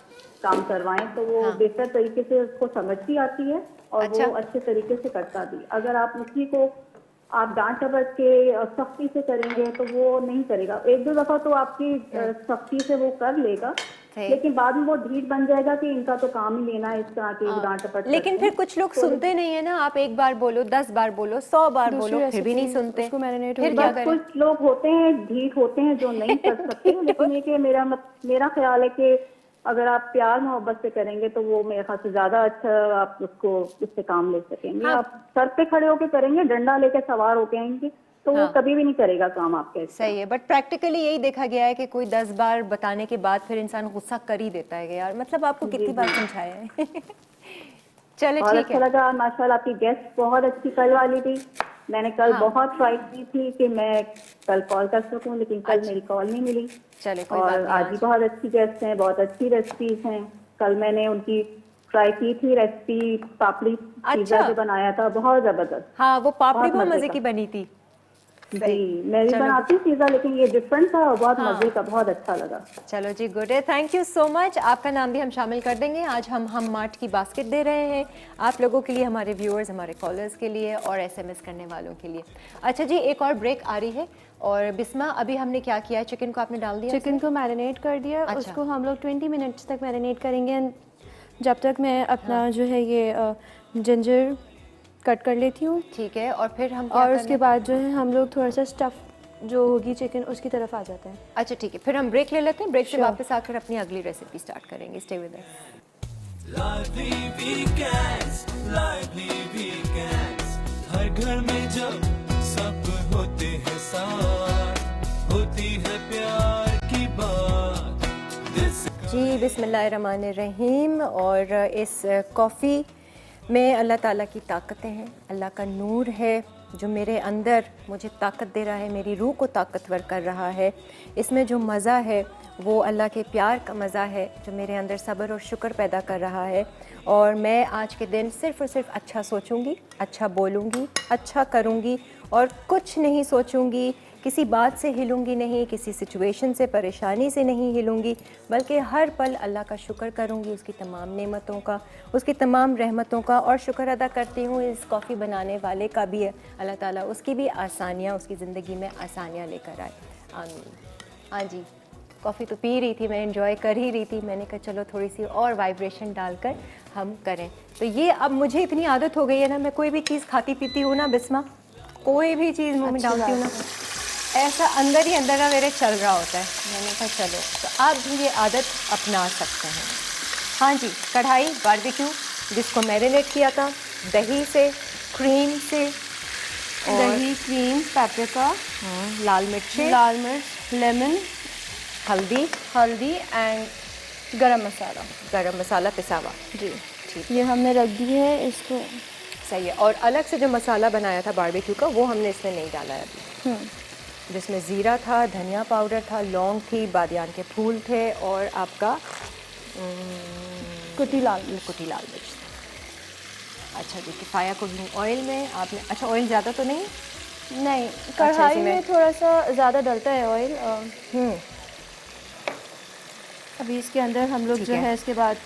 काम करवाएं तो वो हाँ। बेहतर तरीके से उसको समझ भी आती है और अच्छा। वो अच्छे तरीके से करता भी। अगर आप उसी को आप डांट टपट के और सख्ती से करेंगे तो वो नहीं करेगा। एक दो दफा तो आपकी सख्ती से वो कर लेगा, सही। लेकिन बाद में वो ढीठ बन जाएगा कि इनका तो काम ही लेना है इस तरह की डांट टपट। लेकिन करते फिर हैं। कुछ लोग सुनते नहीं है ना। आप एक बार बोलो, 10 बार बोलो, 100 बार दूसरी बोलो, फिर भी नहीं recipe, सुनते। उसको marinate फिर हो क्या बस करें? कुछ लोग होते हैं, ढीठ होते हैं, जो नहीं कर सकते। लेकिन ये कि मेरा ख्याल है कि अगर आप प्यार मोहब्बत से करेंगे तो वो मेरे ख्याल से ज्यादा अच्छा आप उसको उससे काम ले सकेंगे। हाँ। आप सर पे खड़े होके करेंगे, डंडा लेके सवार होके आएंगे तो वो हाँ। कभी भी नहीं करेगा काम आपके। सही है, बट प्रैक्टिकली यही देखा गया है कि कोई 10 बार बताने के बाद फिर इंसान गुस्सा कर ही देता है कि यार मतलब आपको कितनी बार समझाया है। चलो बहुत ठीक अच्छा है। लगा माशाल्लाह। आपकी गेस्ट बहुत अच्छी कल वाली थी। मैंने कल हाँ। बहुत ट्राई की थी कि मैं कल कॉल कर सकूं, लेकिन कल अच्छा। मेरी कॉल नहीं मिली। चले कोई बात और नहीं। आज भी बहुत अच्छी गेस्ट हैं, बहुत अच्छी रेसिपीज हैं। कल मैंने उनकी ट्राई की थी रेसिपी, पापड़ी पिज्जा अच्छा। जो बनाया था, बहुत जबरदस्त। हाँ, वो पापड़ी बहुत बहुत मजे मजे का। की बनी थी। जी, मैं भी चलो। बनाती हूँ पिज्जा, लेकिन ये डिफरेंट था और बहुत हाँ। मजे का, बहुत अच्छा लगा। चलो जी, गुड है, थैंक यू सो मच। आपका नाम भी हम शामिल कर देंगे। आज हम मार्ट की बास्केट दे रहे हैं आप लोगों के लिए, हमारे व्यूअर्स, हमारे कॉलर्स के लिए और एसएमएस करने वालों के लिए। अच्छा जी, एक और ब्रेक आ रही है। और बिस्मा, अभी हमने क्या किया है? चिकन को आपने डाल दिया? चिकन को मैरिनेट कर दिया। अच्छा। उसको हम लोग 20 मिनट्स तक मैरिनेट करेंगे, जब तक मैं अपना जो है ये जिंजर कट कर लेती हूँ। ठीक है, और फिर हम क्या और करना उसके है? बाद जो है हम लोग थोड़ा सा स्टफ़ जो होगी चिकन उसकी तरफ आ जाते हैं। अच्छा ठीक है, फिर हम ब्रेक ले लेते हैं। ब्रेक से Sure. वापस आकर अपनी अगली रेसिपी स्टार्ट करेंगे। Stay with us. lively weekends, हर घर में जब सब होते हैं साथ, होती है प्यार की बात, दिल से जी, बिस्मिल्लाहिर्रहमानिर्रहीम। और इस कॉफ़ी में अल्लाह ताला की ताकतें हैं, अल्लाह का नूर है जो मेरे अंदर मुझे ताकत दे रहा है, मेरी रूह को ताकतवर कर रहा है। इसमें जो मज़ा है वो अल्लाह के प्यार का मज़ा है जो मेरे अंदर सब्र और शुक्र पैदा कर रहा है। और मैं आज के दिन सिर्फ़ और सिर्फ अच्छा सोचूंगी, अच्छा बोलूँगी, अच्छा करूँगी और कुछ नहीं सोचूंगी, किसी बात से हिलूंगी नहीं, किसी सिचुएशन से, परेशानी से नहीं हिलूंगी, बल्कि हर पल अल्लाह का शुक्र करूंगी, उसकी तमाम नेमतों का, उसकी तमाम रहमतों का। और शुक्र अदा करती हूँ इस कॉफ़ी बनाने वाले का भी, अल्लाह ताला उसकी भी आसानियाँ, उसकी ज़िंदगी में आसानियाँ लेकर आए। आमीन। हाँ जी, कॉफ़ी तो पी रही थी मैं, एंजॉय कर ही रही थी। मैंने कहा चलो थोड़ी सी और वाइब्रेशन डालकर हम करें। तो ये अब मुझे इतनी आदत हो गई है ना, मैं कोई भी चीज़ खाती पीती हूँ ना बिस्मा, कोई भी चीज़ मुँह में अच्छी डालती हूँ ना, ऐसा अंदर ही अंदर ना मेरे चल रहा होता है। मैंने कहा चलो, तो आप भी ये आदत अपना सकते हैं। हाँ जी, कढ़ाई बारबेक्यू जिसको मैरिनेट किया था दही से, क्रीम से, और दही, क्रीम, पेपरिका, लाल मिर्ची, लाल मिर्च, लेमन, हल्दी, हल्दी एंड गरम मसाला। गरम मसाला पिसा हुआ। जी, ठीक, ये हमने रख दी है इसको। सही है। और अलग से जो मसाला बनाया था बारबेक्यू का वो हमने इसमें नहीं डाला है अभी, जिसमें ज़ीरा था, धनिया पाउडर था, लौंग थी, बादियान के फूल थे और आपका कुटी लाल मिर्च। कुटी लाल मिर्च था। अच्छा जी, किफ़ाया कुकिंग ऑयल में आपने, अच्छा ऑयल ज़्यादा तो नहीं? नहीं, कढ़ाई इसी में- में थोड़ा सा ज़्यादा डलता है ऑयल। अभी इसके अंदर हम लोग ठीक जो है। है इसके बाद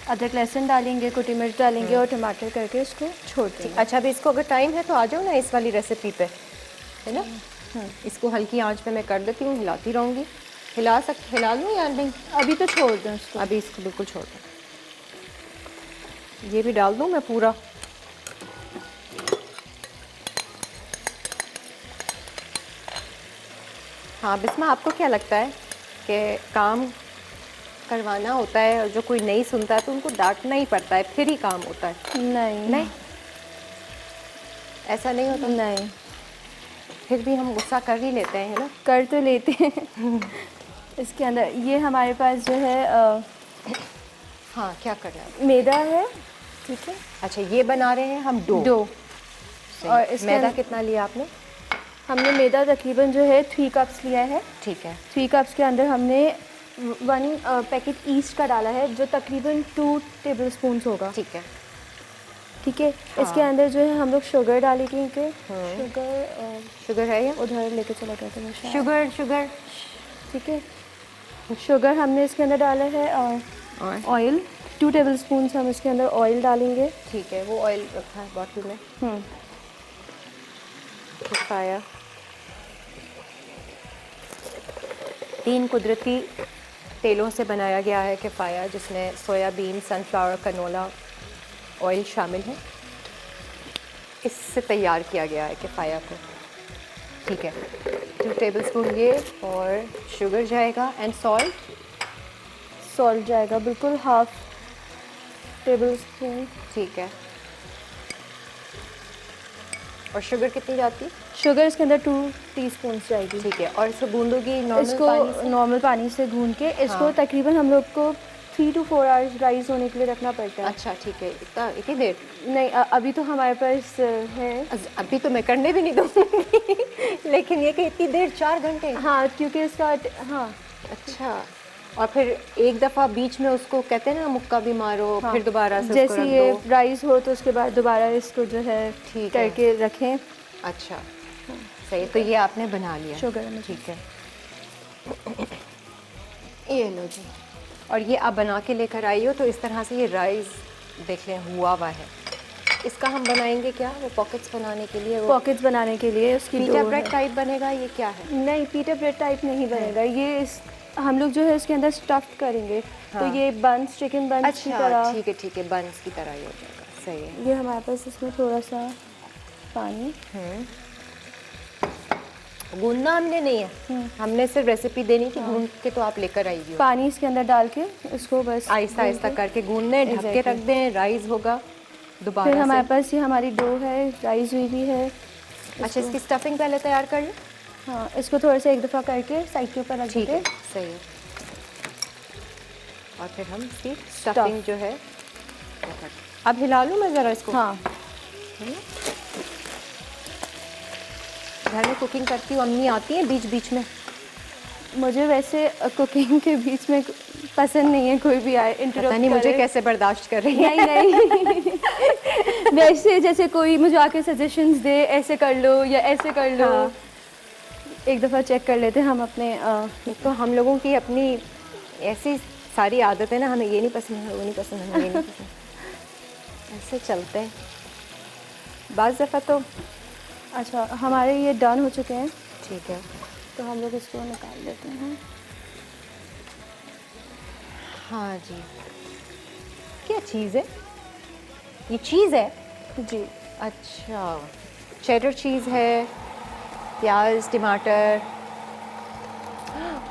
अदरक लहसुन डालेंगे, कुटी मिर्च डालेंगे और टमाटर करके इसको छोड़ देंगे। अच्छा, अभी इसको अगर टाइम है तो आ जाओ ना इस वाली रेसिपी पे, है ना? इसको हल्की आंच पे मैं कर देती हूँ, हिलाती रहूँगी। हिला लूँ या नहीं? अभी तो छोड़ दें इसको। अभी इसको बिल्कुल छोड़ दूँ। ये भी डाल दूँ मैं पूरा? हाँ बिस्मा, आपको क्या लगता है कि काम करवाना होता है और जो कोई नहीं सुनता है तो उनको डांटना ही पड़ता है, फिर ही काम होता है? नहीं नहीं, ऐसा नहीं होता? नहीं, फिर भी हम गुस्सा कर ही लेते हैं, है ना? कर तो लेते हैं। इसके अंदर ये हमारे पास जो है हाँ, क्या करना है? मैदा है, ठीक है, अच्छा, ये बना रहे हैं हम डो। सही। और इसके मैदा अंदर- कितना लिया आपने? हमने मैदा तकरीबन जो है 3 कप्स लिया है। ठीक है। 3 कप्स के अंदर हमने 1 पैकेट ईस्ट का डाला है जो तकरीबन 2 टेबलस्पून होगा। ठीक है। ठीक है, इसके अंदर जो है हम लोग शुगर डालेंगे, क्योंकि शुगर शुगर है ये? उधर लेके चला गया था मैं शायद। शुगर। ठीक है, शुगर हमने इसके अंदर डाला है और ऑयल 2 टेबलस्पून हम इसके अंदर ऑयल डालेंगे। ठीक है, वो ऑयल रखा है बॉटल में। किफ़ाया 3 कुदरती तेलों से बनाया गया है किफ़ाया, जिसमें सोयाबीन, सनफ्लावर, कनोला ऑयल शामिल है। इससे तैयार किया गया है किफ़ाया को। ठीक है, 2 टेबलस्पून ये, और शुगर जाएगा एंड सॉल्ट। सॉल्ट जाएगा बिल्कुल 1/2 टेबलस्पून। ठीक है, और शुगर कितनी जाती है? शुगर इसके अंदर 2 टीस्पून जाएगी। ठीक है, और इसको गूंदोगी नॉर्मल इसको पानी से? नॉर्मल पानी से गूंद के इसको हाँ। तकरीबन हम लोग को 3 to 4 आवर्स राइस होने के लिए रखना पड़ता है। अच्छा ठीक है, इतनी देर? नहीं, अभी तो हमारे पास है। अभी तो मैं करने भी नहीं दूँगी लेकिन ये कि इतनी देर, 4 घंटे? हाँ, क्योंकि इसका हाँ, अच्छा, और फिर एक दफ़ा बीच में उसको कहते हैं ना मुक्का भी मारो, हाँ। फिर दोबारा से जैसे उसको रख ये दो। राइस हो तो उसके बाद दोबारा इसको जो है ठीक है। करके रखें। अच्छा सही, तो ये आपने बना लिया। शुगर है मुझे। ठीक है, ये लो जी। और ये आप बना के लेकर आई हो, तो इस तरह से ये राइस देख लें हुआ हुआ है। इसका हम बनाएंगे क्या, वो पॉकेट्स बनाने के लिए, वो पॉकेट्स बनाने के लिए उसकी पीटा डो ब्रेड है। टाइप बनेगा, ये क्या है? नहीं, पीटा ब्रेड टाइप नहीं बनेगा ये। हम लोग जो है इसके अंदर स्टफ्ड करेंगे। हाँ। तो ये बंस, चिकन बंस की अच्छा तरह। ठीक है, बंस की तरह ही हो जाएगा। सही है। ये हमारे पास इसमें थोड़ा सा पानी। गूंदना हमने नहीं है, हमने सिर्फ रेसिपी देनी कि गूंद के तो आप लेकर आइए। पानी इसके अंदर डाल के इसको बस आहिस्ता आहिस्ता करके गूंदने, ढक के रख दें, राइस होगा दोबारा फिर हमारे से। पास ये हमारी डो है, राइस हुई भी है। अच्छा, इसकी स्टफिंग पहले तैयार कर लें। हाँ, इसको थोड़ा सा एक दफ़ा करके साइड के ऊपर रख ठीक है, देते। सही है। और फिर हम इसकी स्टफिंग जो है वो कर- अब हिला लूँ मैं ज़रा इसको। हाँ, घर में कुकिंग करती हूँ, अम्मी आती हैं बीच बीच में। मुझे वैसे कुकिंग के बीच में पसंद नहीं है कोई भी आए पता इंटरप्ट नहीं मुझे कैसे बर्दाश्त कर रही है। नहीं वैसे जैसे कोई मुझे आके सजेशंस दे, ऐसे कर लो या ऐसे कर लो। हाँ। एक दफ़ा चेक कर लेते हैं हम अपने तो हम लोगों की अपनी ऐसी सारी आदत है ना, हमें ये नहीं पसंद, हमें वो नहीं पसंद, हमें ये नहीं पसंद, ऐसे चलते हैं। बाज़ दफ़ा तो अच्छा, हमारे ये डन हो चुके हैं, ठीक है। तो हम लोग इसको निकाल लेते हैं। हाँ जी, क्या चीज़ है ये? चीज़ है? जी, अच्छा, चेडर चीज़ है, प्याज, टमाटर,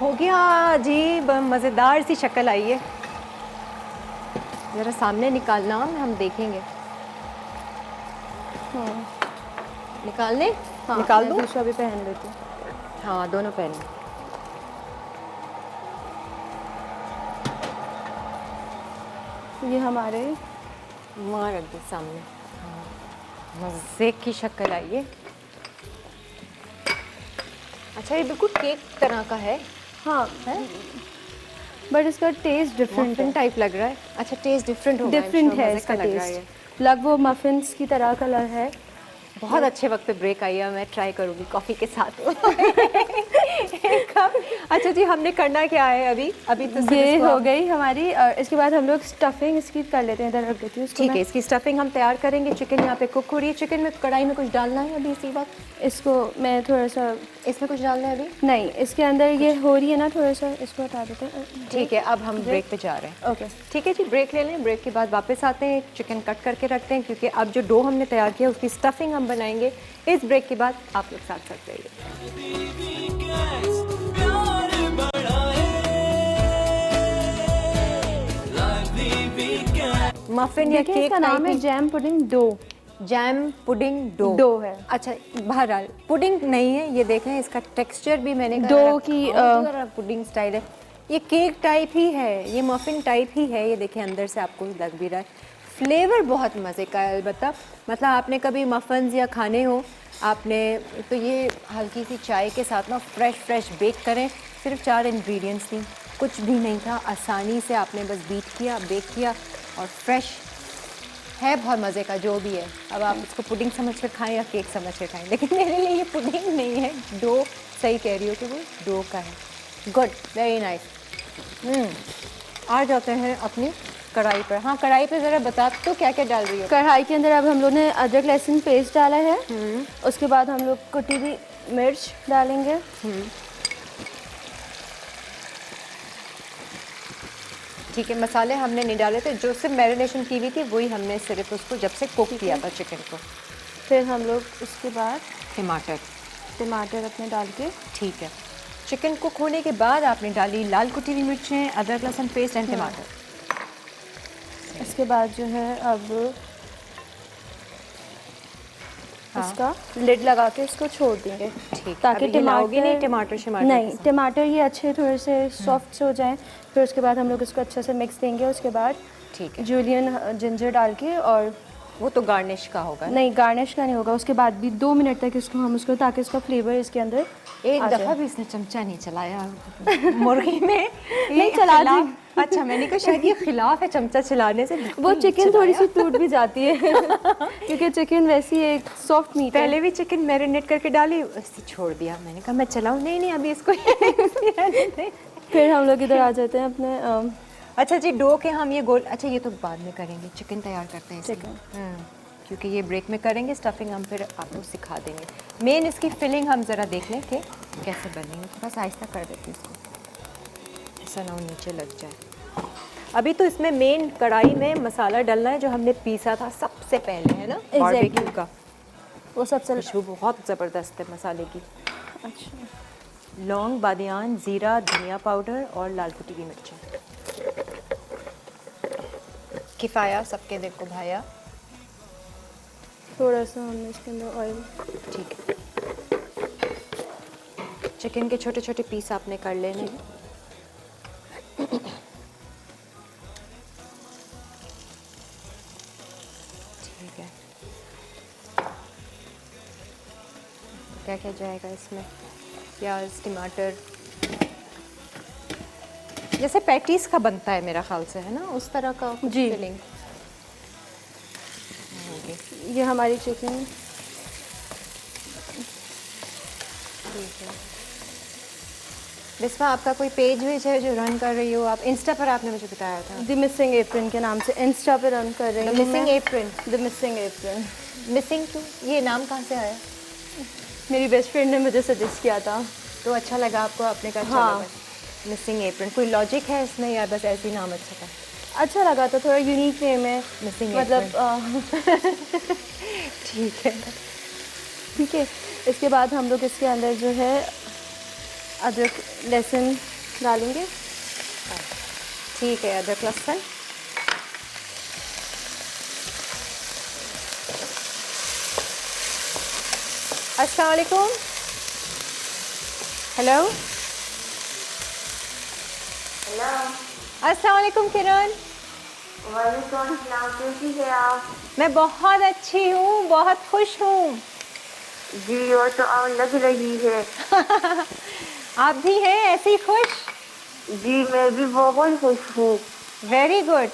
हो गया जी। मज़ेदार सी शक्ल आई है। ज़रा सामने निकालना, हम देखेंगे। निकालने? हाँ, निकाल मैं दूँ? दूसरा भी पहन लेती हूँ। हाँ, दोनों पहन। ये हमारे वहाँ रख दे सामने। हाँ, मज़े की शक्ल आई है। अच्छा, ये बिल्कुल केक तरह का है। हाँ, है? बट इसका टेस्ट डिफरेंट मफिन है। टाइप लग रहा है। अच्छा, टेस्ट डिफरेंट होगा। डिफरेंट है मज़े इसका का लग रहा है ये। टेस्ट। लग वो मफिन्स की तरह कलर है। बहुत अच्छे वक्त पे ब्रेक आई है, मैं ट्राई करूँगी कॉफ़ी के साथ। एक कप। अच्छा जी, हमने करना क्या है अभी? अभी तो सिर्फ ये इसको हो हम- गई हमारी। और इसके बाद हम लोग स्टफिंग इसकी कर लेते हैं। इधर रख देती हूँ इसको ठीक मैं। है, इसकी स्टफिंग हम तैयार करेंगे। चिकन यहाँ पे कुक हो रही है। चिकन में कढ़ाई में कुछ डालना है अभी इसी वक्त? इसको मैं थोड़ा सा, इसमें कुछ डालना है अभी? नहीं, इसके अंदर ये हो रही है ना, थोड़ा सा इसको हटा देते हैं। ठीक है, अब हम ब्रेक पे जा रहे हैं। ओके। ठीक है जी, ब्रेक ले लें। ब्रेक के बाद वापस आते हैं, चिकन कट करके रखते हैं, क्योंकि अब जो डो हमने तैयार किया उसकी स्टफिंग हम बनाएंगे। इस ब्रेक के बाद आप लोग साथ साथ रहिए। प्यार बढ़ाए, lively weekend। मफिन या देखिए केक इसका नाम है type jam pudding dough. Jam pudding dough. Dough है। अच्छा, बहरहाल पुडिंग नहीं है, ये देख रहे हैं इसका टेक्सचर भी मैंने कहा डो रखा की, हूँ, तो जरा पुडिंग स्टाइल है। ये केक टाइप ही है, ये मफिन टाइप ही है। ये देखिए अंदर से आपको लग भी रहा है। फ्लेवर बहुत मज़े का है अलबत्ता। मतलब आपने कभी मफ़न्स या खाने हो आपने, तो ये हल्की सी चाय के साथ ना फ्रेश बेक करें। सिर्फ 4 इंग्रेडिएंट्स थी, कुछ भी नहीं था, आसानी से आपने बस बीट किया, बेक किया और फ्रेश है। बहुत मज़े का जो भी है। अब आप इसको पुडिंग समझ कर खाएं या केक समझ कर खाएं, लेकिन मेरे लिए ये पुडिंग नहीं है, डो। सही कह रही हो कि वो डो का है। Good, very nice. आ जाते हैं अपनी कढ़ाई पर। हाँ, कढ़ाई पे ज़रा बता तो क्या क्या डाल रही हो? कढ़ाई के अंदर अब हम लोग ने अदरक लहसुन पेस्ट डाला है। उसके बाद हम लोग कुटी हुई मिर्च डालेंगे। ठीक है, मसाले हमने नहीं डाले थे, जो सिर्फ मैरिनेशन की हुई थी वही हमने सिर्फ उसको जब से कुक किया था चिकन को। फिर हम लोग उसके बाद टमाटर, टमाटर अपने डाल के, ठीक है। चिकन कुक होने के बाद आपने डाली लाल कुटी हुई मिर्चें, अदरक लहसुन पेस्ट एंड टमाटर। इसके बाद जो है अब इसका लिड लगा के इसको छोड़ देंगे, ठीक, ताकि अभी हिलाओगी नहीं टमाटर टमाटर नहीं, टमाटर ये अच्छे थोड़े से सॉफ्ट हो जाएं। फिर उसके बाद हम लोग इसको अच्छे से मिक्स देंगे। उसके बाद ठीक है। जूलियन जिंजर डाल के और वो तो गार्निश का होगा ना? नहीं, गार्निश का नहीं होगा, उसके बाद भी 2 मिनट तक इसको हम उसको, ताकि इसका फ्लेवर इसके अंदर एक आ दफा जाए। भी इसने चमचा नहीं चलाया मुर्गी में। नहीं चला दी। अच्छा, मैंने कहा शायद ये खिलाफ है चमचा चलाने से। वो चिकन थोड़ी सी टूट भी जाती है क्योंकि चिकन वैसी एक सॉफ्ट मीट है। पहले भी चिकन मैरिनेट करके डाली, उससे छोड़ दिया। मैंने कहा मैं चलाऊं, नहीं अभी इसको रहने दे। फिर हम लोग इधर आ जाते हैं अपने अच्छा जी, डो के हम ये गोल, अच्छा ये तो बाद में करेंगे, चिकन तैयार करते हैं चिकन। क्योंकि ये ब्रेक में करेंगे, स्टफिंग हम फिर आपको सिखा देंगे। मेन इसकी फिलिंग हम ज़रा देख लें कि कैसे बनेंगे। थोड़ा सा आहिस्ता कर देते हैं इसको, ऐसा ना हो नीचे लग जाए। अभी तो इसमें मेन कढ़ाई में मसाला डलना है जो हमने पीसा था सबसे पहले, है ना, बारबेक्यू का। वो सबसे खुशबू बहुत ज़बरदस्त है मसाले की। अच्छा। लौंग, बादियान, ज़ीरा, धनिया पाउडर और लाल कुटी की मिर्चें। किफ़ाया सबके दिल को भाया। थोड़ा सा हमने इसके अंदर ऑयल। ठीक है, चिकन के छोटे छोटे पीस आपने कर लेने हैं। ठीक है, क्या क्या जाएगा इसमें? प्याज, टमाटर, जैसे पैटीज का बनता है मेरा ख्याल से, है ना, उस तरह का कुछ जी। फिलिंग। ये हमारी चिकन। ठीक है। बिस्मा, आपका कोई पेज वेज है जो रन कर रही हो आप? इंस्टा पर आपने मुझे बताया था। द मिसिंग एप्रन के नाम से इंस्टा पे रन कर रही द हूँ मिसिंग मैं। Apron. The missing apron. Missing क्यों? ये नाम कहाँ से आया? मेरी बेस्ट फ्रेंड ने मुझे सजेस्ट किया था। तो अच्छा लगा आपको, आपने कहा हाँ। चलो मिसिंग एप्रन। कोई लॉजिक है इसमें या बस ऐसे ही नाम अच्छा था? अच्छा लगा था, थोड़ा यूनिक नेम है। मिसिंग मतलब ठीक है। ठीक है। इसके बाद हम लोग इसके अंदर जो है अदरक लहसुन डालेंगे। ठीक है, अदरक लहसुन। अस्सलाम वालेकुम। हेलो। हेलो। अस्सलाम वालेकुम किरण। वालेकुम सलाम, कैसी है आप? मैं बहुत अच्छी हूँ, बहुत खुश हूँ। जी, वो तो आप लग रही है। आप भी हैं ऐसे ही खुश? जी, मैं भी बहुत खुश हूँ। Very good.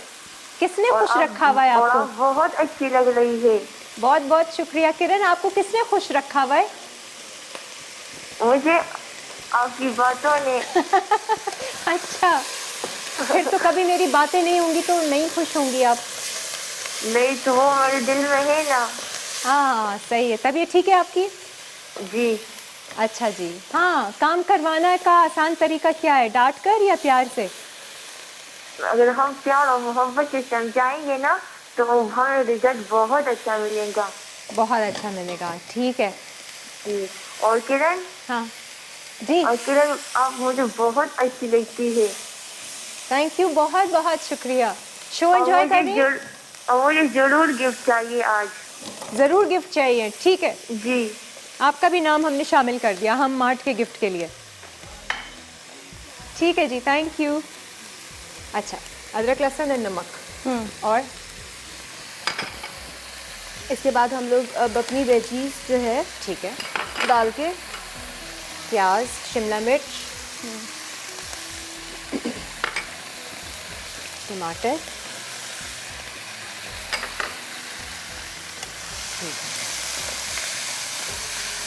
किसने और खुश आप- रखा हुआ है और आपको? आप बहुत अच्छी लग रही है। बहुत बहुत शुक्रिया किरण। आपको किसने खुश रखा हुआ है? मुझे आपकी बातों ने। अच्छा, फिर तो कभी मेरी बातें नहीं होंगी तो नहीं खुश होंगी आप। नहीं तो वो मेरे दिल में है ना। हाँ सही है। तबीयत ठीक है आपकी? जी। अच्छा जी। हाँ, काम करवाना का आसान तरीका क्या है, डांट कर या प्यार से? अगर हम प्यार और मोहब्बत से समझाएंगे ना तो हमें रिजल्ट बहुत अच्छा मिलेगा। बहुत अच्छा मिलेगा। ठीक है जी। और किरण, हाँ जी, और किरण आप मुझे बहुत अच्छी लगती है। थैंक यू, बहुत बहुत शुक्रिया। शो और एंजॉय कर रही हैं? और मुझे जरूर गिफ्ट चाहिए आज। ज़रूर गिफ्ट चाहिए। ठीक है, जी। आपका भी नाम हमने शामिल कर दिया हम मार्ट के गिफ्ट के लिए। ठीक है जी, थैंक यू। अच्छा, अदरक लहसुन और नमक। और इसके बाद हम लोग अपनी वेजीज जो है ठीक है, डाल के प्याज, शिमला मिर्च, टमाटर। ठीक है,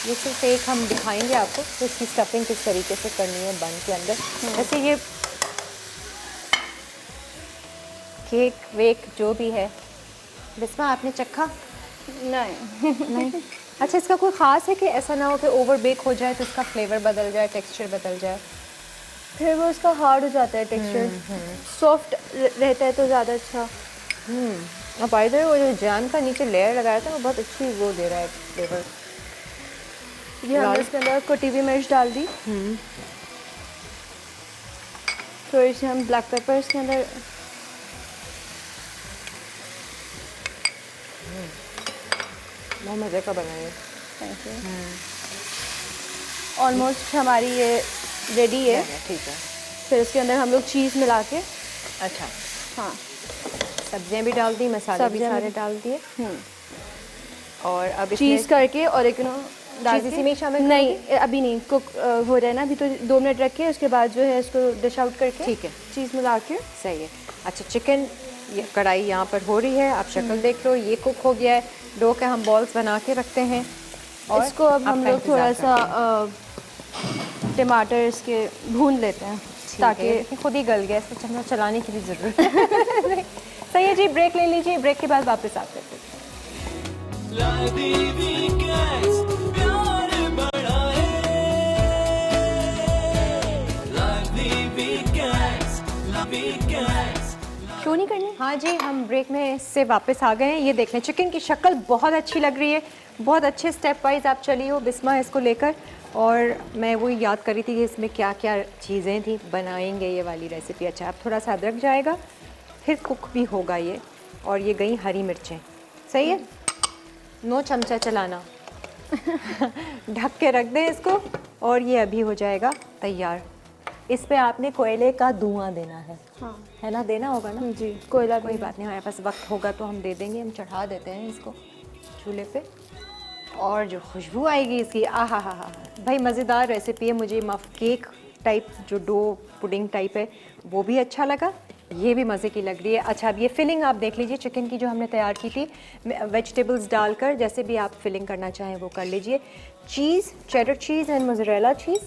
ये सिर्फ एक हम दिखाएंगे आपको तो इसकी स्टफिंग किस तरीके से करनी है बन के अंदर। वैसे ये केक वेक जो भी है, बिस्मा आपने चखा? नहीं नहीं। अच्छा, इसका कोई ख़ास है कि ऐसा ना हो कि ओवर बेक हो जाए तो इसका फ्लेवर बदल जाए, टेक्सचर बदल जाए? फिर वो उसका हार्ड हो जाता है टेक्सचर। सॉफ्ट रहता है तो ज़्यादा अच्छा। अब इधर वो जो जैम का नीचे लेयर लगाया था वो बहुत अच्छी वो दे रहा है फ्लेवर। ये हमने इसके अंदर कुटी हुई मिर्च डाल दी। थोड़ी सी हम ब्लैक पेपर इसके अंदर। बहुत मज़े का बना है। Thank you. ऑलमोस्ट हमारी ये रेडी है। ठीक है। फिर इसके अंदर हम लोग चीज़ मिला के। अच्छा, हाँ, सब्जियां भी डाल दी, मसाले भी सब्जियां सारे भी- डाल दिए। और अब चीज़ इसमें करके और एक डाल चीज़ के- इसी में शामिल नहीं, अभी नहीं, कुक हो रहा है ना, अभी तो 2 मिनट रख के उसके बाद जो है इसको डिश आउट करके ठीक है। चीज़ मिला के सही है। अच्छा, चिकन कढ़ाई यहाँ पर हो रही है, आप शक्ल देख लो, ये कुक हो गया है। डो के हम बॉल्स बना के रखते हैं और इसको अब हम आपका लोग थोड़ा इंतज़ार सा टमाटर इसके भून लेते हैं ताकि ताकि खुद ही गल गया, इसको चम्मच चलाने की भी ज़रूरत है। सही है जी, ब्रेक ले लीजिए, ब्रेक के बाद वापस आते हैं। लाइवली वीकेंड्स प्यार बढ़ाए, लाइवली वीकेंड्स, वीकेंड्स। शो नहीं करनी। हाँ जी, हम ब्रेक में से वापस आ गए हैं। ये देख लें, चिकन की शक्ल बहुत अच्छी लग रही है, बहुत अच्छे स्टेप वाइज आप चली हो बिस्मा इसको लेकर। और मैं वो याद कर रही थी कि इसमें क्या क्या चीज़ें थी, बनाएंगे ये वाली रेसिपी। अच्छा, अब थोड़ा सा अदरक जाएगा, फिर कुक भी होगा ये। और ये गई हरी मिर्चें, सही है, नो चमचा चलाना। ढक के रख दें इसको और ये अभी हो जाएगा तैयार। इस पे आपने कोयले का धुआं देना है, हाँ है ना? देना होगा ना? जी, कोयला कोई बात नहीं, हमारे पास वक्त होगा तो हम दे देंगे। हम चढ़ा देते हैं इसको चूल्हे पे और जो खुशबू आएगी इसकी, आ हा हा हा भाई, मज़ेदार रेसिपी है। मुझे मफ केक टाइप जो डो पुडिंग टाइप है वो भी अच्छा लगा, ये भी मज़े की लग रही है। अच्छा, अब ये फिलिंग आप देख लीजिए चिकन की जो हमने तैयार की थी, वेजिटेबल्स डालकर, जैसे भी आप फिलिंग करना चाहें वो कर लीजिए। Cheese, cheddar cheese and mozzarella cheese,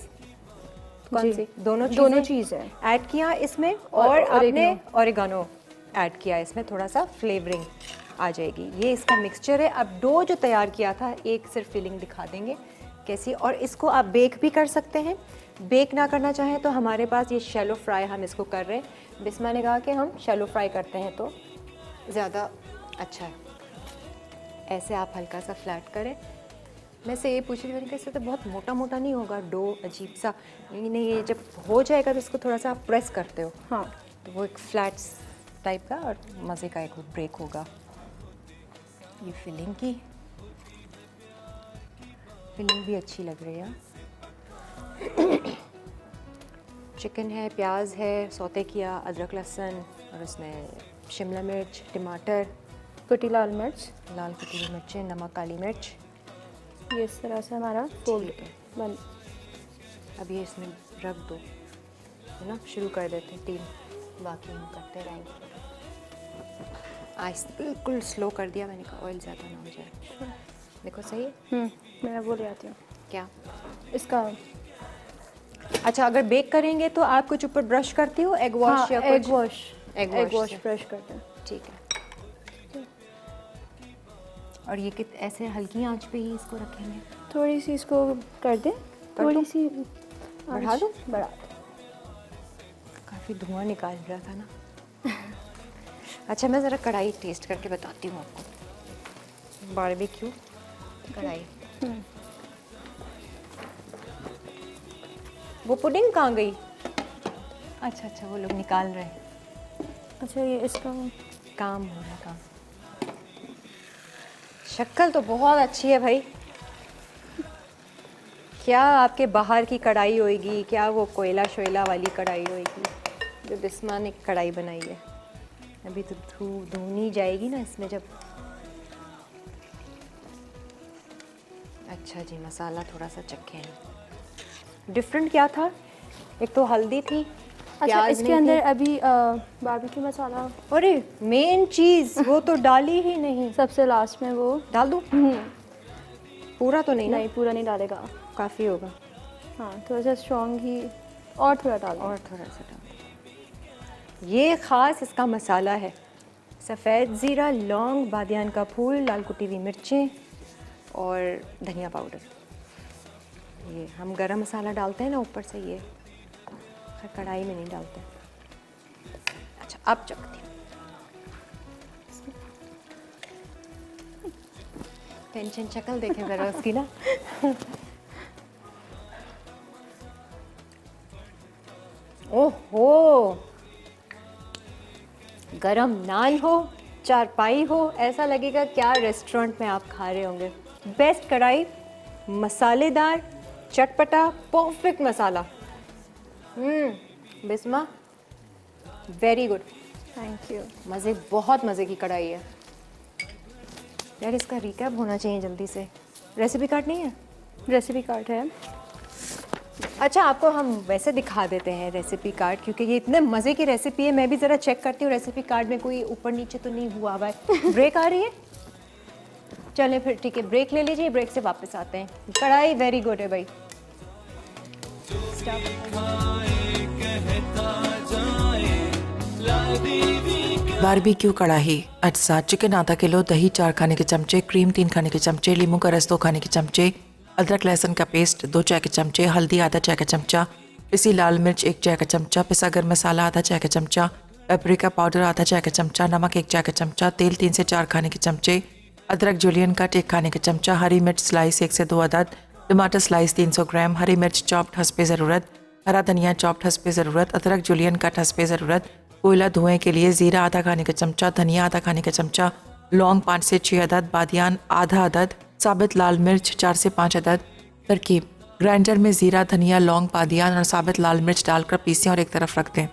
कौन जी, सी? दोनों चीज़ है ऐड किया इसमें और आपने oregano। ऑरिगानो ऐड किया इसमें, थोड़ा सा फ्लेवरिंग आ जाएगी। ये इसका मिक्सचर है। अब डो जो तैयार किया था, एक सिर्फ फिलिंग दिखा देंगे कैसी। और इसको आप बेक भी कर सकते हैं, बेक ना करना चाहें तो हमारे पास ये शैलो फ्राई हम इसको कर रहे हैं। बिस्मा ने कहा कि हम शैलो फ्राई करते हैं तो ज़्यादा अच्छा है। ऐसे आप हल्का सा फ्लैट करें। मैं से ये पूछ रही थी, कैसे तो बहुत मोटा मोटा नहीं होगा डो, अजीब सा नहीं, ये जब हो जाएगा तो इसको थोड़ा सा आप प्रेस करते हो, हाँ, तो वो एक फ्लैट टाइप का और मज़े का एक ब्रेक होगा। ये फिलिंग भी अच्छी लग रही है। चिकन है, प्याज है, सौते किया, अदरक लहसुन और उसमें शिमला मिर्च, टमाटर, कुटी लाल मिर्च, लाल कुटी हुई मिर्चें, नमक, काली मिर्च। ये इस तरह से हमारा फोल्ड ठीक है। बन। अब ये इसमें रख दो, है ना? शुरू कर देते हैं 3, बाकी हम करते रहेंगे। आहिस्ते, बिल्कुल स्लो कर दिया मैंने, कहा ऑयल ज़्यादा ना हो जाए। देखो सही है मैं वो ले आती हूँ क्या? इसका। अच्छा, अगर बेक करेंगे तो आप कुछ ऊपर ब्रश करती हो, एग वॉश हाँ, या एग कुछ? Wash, egg egg wash wash से। ब्रश करते हैं। ठीक है। और ये ऐसे हल्की आंच पे ही इसको रखेंगे? थोड़ी सी इसको कर दें, कर थोड़ी दो। सी बढ़ा दूं? बढ़ा। काफ़ी धुआं निकाल रहा था ना। अच्छा, मैं ज़रा कढ़ाई टेस्ट करके बताती हूँ आपको। बारबेक्यू कढ़ाई। वो पुडिंग कहाँ गई? अच्छा अच्छा, वो लोग निकाल रहे हैं। अच्छा, ये इसका काम हो रहा है, काम। शक्ल तो बहुत अच्छी है भाई। क्या आपके बाहर की कढ़ाई होएगी, क्या वो कोयला शोयला वाली कढ़ाई होएगी जो बिस्मा ने कढ़ाई बनाई है? अभी तो धुनी जाएगी ना इसमें जब। अच्छा जी, मसाला थोड़ा सा चखे हैं। डिफरेंट क्या था? एक तो हल्दी थी, अच्छा, प्याज इसके नहीं अंदर थी। अभी बारबेक्यू मसाला अरे मेन चीज़ वो तो डाली ही नहीं। सबसे लास्ट में वो डाल दूँ? पूरा तो नहीं ना? नहीं, पूरा नहीं डालेगा। काफ़ी होगा। हाँ, थोड़ा सा स्ट्रॉन्ग ही और थोड़ा डाल। और थोड़ा सा डाल। ये ख़ास इसका मसाला है। सफ़ेद ज़ीरा, लौंग, बादियान का फूल, लाल कुटी हुई मिर्चें और धनिया पाउडर। ये हम गरम मसाला डालते हैं ना ऊपर से, ये कढ़ाई में नहीं डालते। अच्छा, अब चखती हूँ। टेंशन शक्ल देखें ज़रा उसकी ना। ओहो, गरम नान हो, चारपाई हो, ऐसा लगेगा क्या रेस्टोरेंट में आप खा रहे होंगे। बेस्ट कढ़ाई, मसालेदार, चटपटा, perfect masala. Bisma, very good. Thank you. मज़े, बहुत मज़े की कढ़ाई है यार। इसका रिकैप होना चाहिए जल्दी से। रेसिपी कार्ड नहीं है? रेसिपी कार्ड है। अच्छा, आपको हम वैसे दिखा देते हैं रेसिपी कार्ड, क्योंकि ये इतने मज़े की रेसिपी है। मैं भी ज़रा चेक करती हूँ रेसिपी कार्ड में कोई ऊपर नीचे तो नहीं हुआ हुआ है। ब्रेक आ रही है? चलें फिर ठीक है, ब्रेक ले लीजिए, ब्रेक से वापस आते हैं। कढ़ाई वेरी गुड है भाई। बारबेक्यू कढ़ाई अज्जा: चिकन आधा किलो, दही 4 खाने के चमचे, क्रीम 3 खाने के चमचे, नींबू का रस 2 खाने के चमचे, अदरक लहसुन का पेस्ट 2 चाय के चमचे, हल्दी आधा चाय का चमचा, पिसी लाल मिर्च 1 चाय का चमचा, पिसा गर्म मसाला आधा चाय का चमचा, पेपरिका पाउडर आधा चाय का चमचा, नमक 1 चाय का चमचा, तेल 3 से 4 खाने के चमचे, अदरक जुलियन कट 1 खाने का चमचा, हरी मिर्च स्लाइस 1 से 2 अदद, टमाटर स्लाइस 300 ग्राम, हरी मिर्च चॉप्ड हंसपे ज़रूरत, हरा धनिया चॉप्ड हंसपे ज़रूरत, अदरक जुलियन कट हंसपे ज़रूरत, कोयला धुएं के लिए ज़ीरा आधा खाने का चमचा, धनिया आधा खाने का चमचा, लौंग 5 से 6 अदद, बादियान आधा अदद, साबित लाल मिर्च 4 से 5 अदद। तरकीब: ग्राइंडर में ज़ीरा, धनिया, लौंग, बादियान और साबित लाल मिर्च डालकर पीसें और एक तरफ रख दें।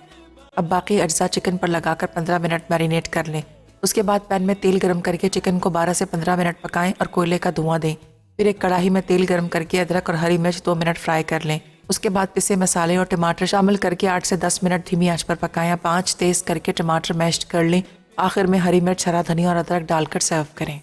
अब बाकी अज्जा चिकन पर लगाकर 15 मिनट मैरिनेट कर लें। उसके बाद पैन में तेल गर्म करके चिकन को 12 से 15 मिनट पकाएं और कोयले का धुआं दें। फिर एक कढ़ाई में तेल गर्म करके अदरक और हरी मिर्च 2 मिनट फ्राई कर लें। उसके बाद पिसे मसाले और टमाटर शामिल करके 8 से 10 मिनट धीमी आंच पर पकाएं। 5 तेज़ करके टमाटर मैश कर लें। आखिर में हरी मिर्च, हरा धनिया और अदरक डालकर सर्व करें।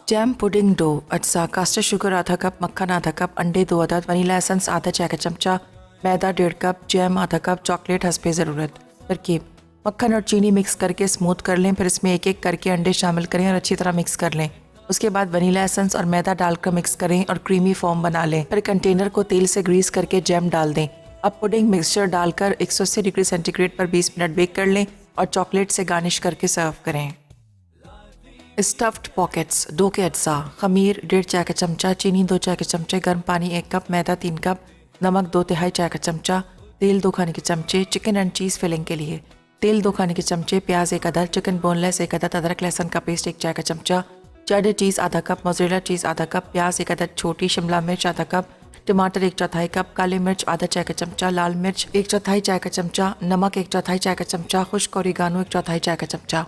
जैम पुडिंग डो अज्जा: कास्टर शुगर आधा कप, मक्खन आधा कप, अंडे 2 अदद, वनीला एसेंस आधा चाय का चमचा, मैदा 1.5 कप, जैम आधा कप, चॉकलेट हंसपे ज़रूरत। तरकीब: मक्खन और चीनी मिक्स करके स्मूथ कर लें। फिर इसमें एक एक करके अंडे शामिल करें और अच्छी तरह मिक्स कर लें। उसके बाद वनीला एसेंस और मैदा डालकर मिक्स करें और क्रीमी फॉर्म बना लें। फिर कंटेनर को तेल से ग्रीस करके जैम डाल दें। अब पुडिंग मिक्सचर डालकर 180 डिग्री सेंटीग्रेड पर 20 मिनट बेक कर लें और चॉकलेट से गार्निश करके सर्व करें। स्टफ्ड पॉकेट्स डो के अज्जा: खमीर 1.5 चाय का चमचा, चीनी 2 चाय के चमचे, गर्म पानी 1 कप, मैदा 3 कप, नमक 2 तिहाई चाय का चमचा, तेल 2 खाने के चमचे। चिकन एंड चीज़ फिलिंग के लिए तेल 2 खाने के चमचे, प्याज 1 अदद, चिकन बोनलेस 1 अदद, अदरक लहसुन का पेस्ट 1 चाय का चमचा, चेडर चीज़ आधा कप, मोज़रेला चीज़ आधा कप, प्याज 1 अदद छोटी, शिमला मिर्च आधा कप, टमाटर 1/4 कप, काली मिर्च आधा चाय का चमचा, लाल मिर्च 1/4 चाय का चमचा, नमक 1/4 चाय का चमचा, खुश्क ओरिगानो 1/4 चाय का चमचा।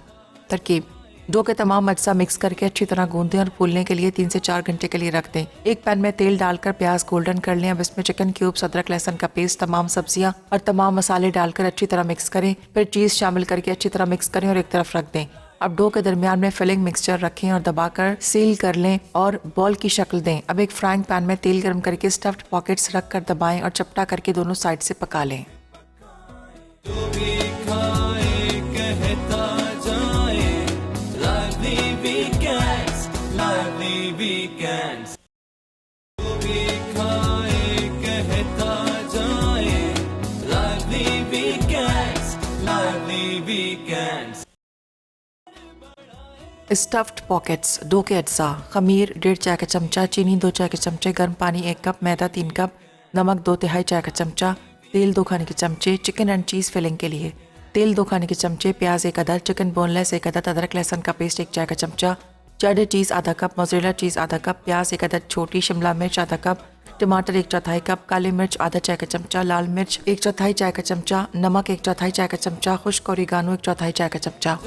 तरकीब: डो के तमाम अज्जा मिक्स करके अच्छी तरह गूंद दें और फूलने के लिए 3 से 4 घंटे के लिए रख दें। एक पैन में तेल डालकर प्याज गोल्डन कर लें। अब इसमें चिकन क्यूब्स, अदरक लहसुन का पेस्ट, तमाम सब्जियां और तमाम मसाले डालकर अच्छी तरह मिक्स करें। फिर चीज़ शामिल करके अच्छी तरह मिक्स करें और एक तरफ रख दें। अब डो के दरमियान में फिलिंग मिक्सचर रखें और दबाकर सील कर लें और बॉल की शक्ल दें। अब एक फ्राइंग पैन में तेल गर्म करके स्टफ्ड पॉकेट्स रख कर दबाएं और चपटा करके दोनों साइड से पका लें। स्टफ्ड पॉकेट्स डो के अज्जा: खमीर 1.5 चाय का चमचा, चीनी 2 चाय के चमचे, गर्म पानी 1 कप, मैदा 3 कप, नमक 2 तिहाई चाय का चमचा, तेल 2 खाने के चमचे। चिकन एंड चीज़ फिलिंग के लिए तेल 2 खाने के चमचे, प्याज 1 अदद, चिकन बोनलेस 1 अदद, अदरक लहसुन का पेस्ट 1 चाय का चमचा, चेडर चीज़ आधा कप, मोज़रेला चीज़ आधा कप, प्याज 1 अदद छोटी, शिमला मिर्च आधा कप, टमाटर 1/4 कप, काली मिर्च आधा चाय का चमचा, लाल मिर्च 1/4 चाय का चमचा, नमक 1/4 चाय का चमचा, खुश्क ओरिगानो 1/4 चाय का चमचा।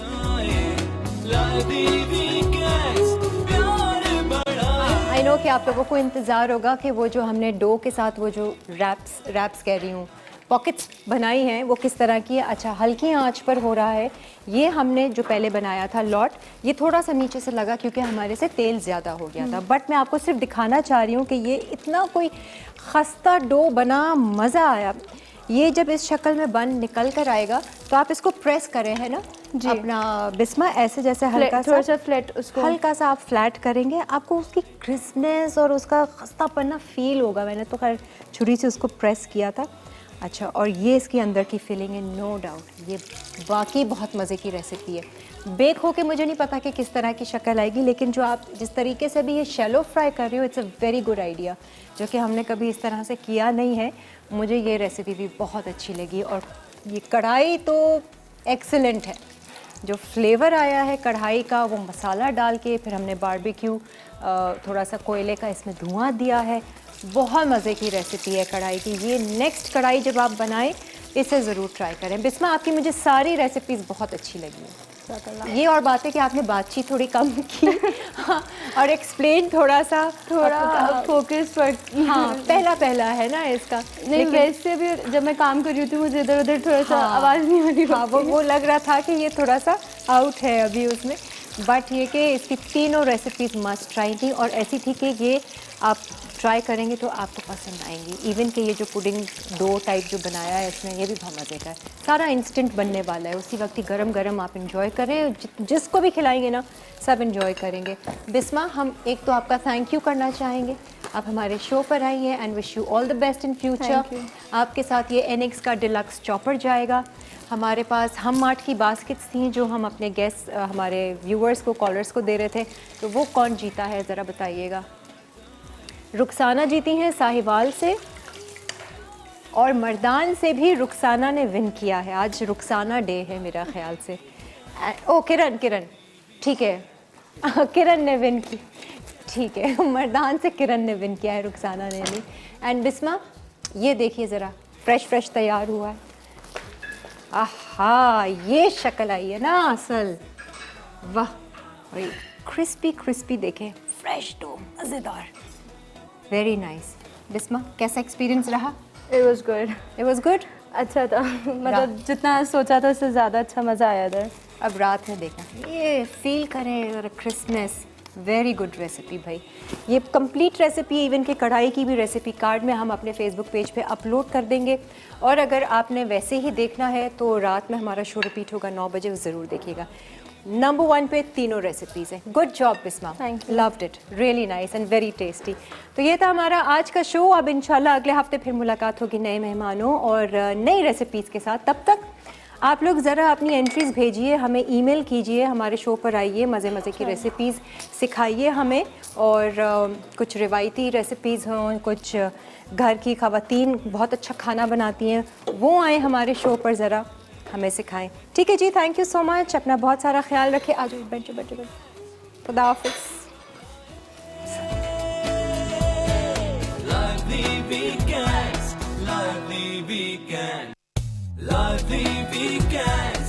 आई नो कि आप लोगों को इंतज़ार होगा कि वो जो हमने डो के साथ वो जो रैप्स कह रही हूँ, पॉकेट्स बनाई हैं, वो किस तरह की है। अच्छा, हल्की आंच पर हो रहा है। ये हमने जो पहले बनाया था लॉट, ये थोड़ा सा नीचे से लगा क्योंकि हमारे से तेल ज़्यादा हो गया था। बट मैं आपको सिर्फ दिखाना चाह रही हूँ कि ये इतना कोई खस्ता डो बना, मज़ा आया। ये जब इस शक्ल में बन निकल कर आएगा तो आप इसको प्रेस करें, है ना जी, अपना बिस्मा, ऐसे जैसे हल्का थोड़ा सा फ्लैट, उसको हल्का सा आप फ्लैट करेंगे, आपको उसकी क्रिस्पनेस और उसका खस्तापन ना फील होगा। मैंने तो खैर छुरी से उसको प्रेस किया था। अच्छा, और ये इसके अंदर की फिलिंग है, नो डाउट ये वाकई बहुत मज़े की रेसिपी है। बेक होके मुझे नहीं पता कि किस तरह की शक्ल आएगी, लेकिन जो आप जिस तरीके से भी ये शैलो फ्राई कर रहे हो, it's a very good idea, जो कि हमने कभी इस तरह से किया नहीं है। मुझे ये रेसिपी भी बहुत अच्छी लगी और ये कढ़ाई तो एक्सीलेंट है। जो फ्लेवर आया है कढ़ाई का, वो मसाला डाल के फिर हमने बारबेक्यू थोड़ा सा कोयले का इसमें धुआं दिया है। बहुत मज़े की रेसिपी है कढ़ाई की। ये नेक्स्ट कढ़ाई जब आप बनाएं इसे ज़रूर ट्राई करें। बिस्मा, आपकी मुझे सारी रेसिपीज़ बहुत अच्छी लगी हैं। ये और बात है कि आपने बातचीत थोड़ी कम की हाँ, और एक्सप्लेन थोड़ा फोकस पर। हाँ, पहला है ना इसका। नहीं, वैसे भी जब मैं काम कर रही होती हूँ मुझे इधर उधर थोड़ा सा आवाज़ नहीं आ रही। हाँ, वो लग रहा था कि ये थोड़ा सा आउट है अभी उसमें, बट ये कि इसकी तीनों रेसिपीज़ मस्ट ट्राई थी और ऐसी थी कि ये आप ट्राई करेंगे तो आपको पसंद आएंगी। इवन कि ये जो पुडिंग डो टाइप जो बनाया है इसमें, ये भी बहुत मज़े का है। सारा इंस्टेंट बनने वाला है, उसी वक्त ही गरम गरम आप इंजॉय करें। जिसको भी खिलाएंगे ना सब इंजॉय करेंगे। बिस्मा, हम एक तो आपका थैंक यू करना चाहेंगे, आप हमारे शो पर आई हैं and wish you all the best in future. आपके साथ ये NX का डिलक्स चॉपर जाएगा। हमारे पास हम मार्ट की बास्केट्स थी जो हम अपने गेस्ट हमारे व्यूअर्स को, कॉलर्स को दे रहे थे, तो वो कौन जीता है ज़रा बताइएगा। रुखसाना जीती हैं साहिवाल से, और मर्दान से भी रुखसाना ने विन किया है। आज रुखसाना डे है मेरा ख्याल से। ओ किरण ठीक है किरण ने विन की, ठीक है मर्दान से किरण ने विन किया है, रुखसाना ने नहीं। एंड बिस्मा, ये देखिए ज़रा फ्रेश तैयार हुआ है। आहा, ये शक्ल आई है ना असल, वाह। और ये क्रिस्पी देखें, फ्रेश डो, मज़ेदार, वेरी नाइस। बिस्मा, कैसा एक्सपीरियंस रहा? It was good. It was good? अच्छा था, मतलब जितना सोचा था उससे ज़्यादा अच्छा मज़ा आया इधर। अब रात में देखा, ये फील करें क्रिस्मस। वेरी गुड रेसिपी भाई। ये कंप्लीट रेसिपी, इवन के कढ़ाई की भी रेसिपी कार्ड में हम अपने फेसबुक पेज पे अपलोड कर देंगे। और अगर आपने वैसे ही देखना है तो रात में हमारा शो रिपीट होगा 9 बजे, ज़रूर देखिएगा। नंबर 1 पे तीनों रेसिपीज़ हैं। Good job Bisma, loved it, really nice and very tasty. तो ये था हमारा आज का शो। अब इंशाल्लाह अगले हफ्ते फिर मुलाकात होगी नए मेहमानों और नई रेसिपीज़ के साथ। तब तक आप लोग ज़रा अपनी एंट्रीज़ भेजिए, हमें ईमेल कीजिए, हमारे शो पर आइए, मज़े की रेसिपीज़ सिखाइए हमें। और कुछ रिवायती रेसिपीज़ हों, कुछ घर की ख़वातीन बहुत अच्छा खाना बनाती हैं, वो आएँ हमारे शो पर, ज़रा हमें सिखाएं। ठीक है जी, थैंक यू सो मच। अपना बहुत सारा ख्याल रखें। आज बैठो। खुदा हाफिज़। Lively weekend.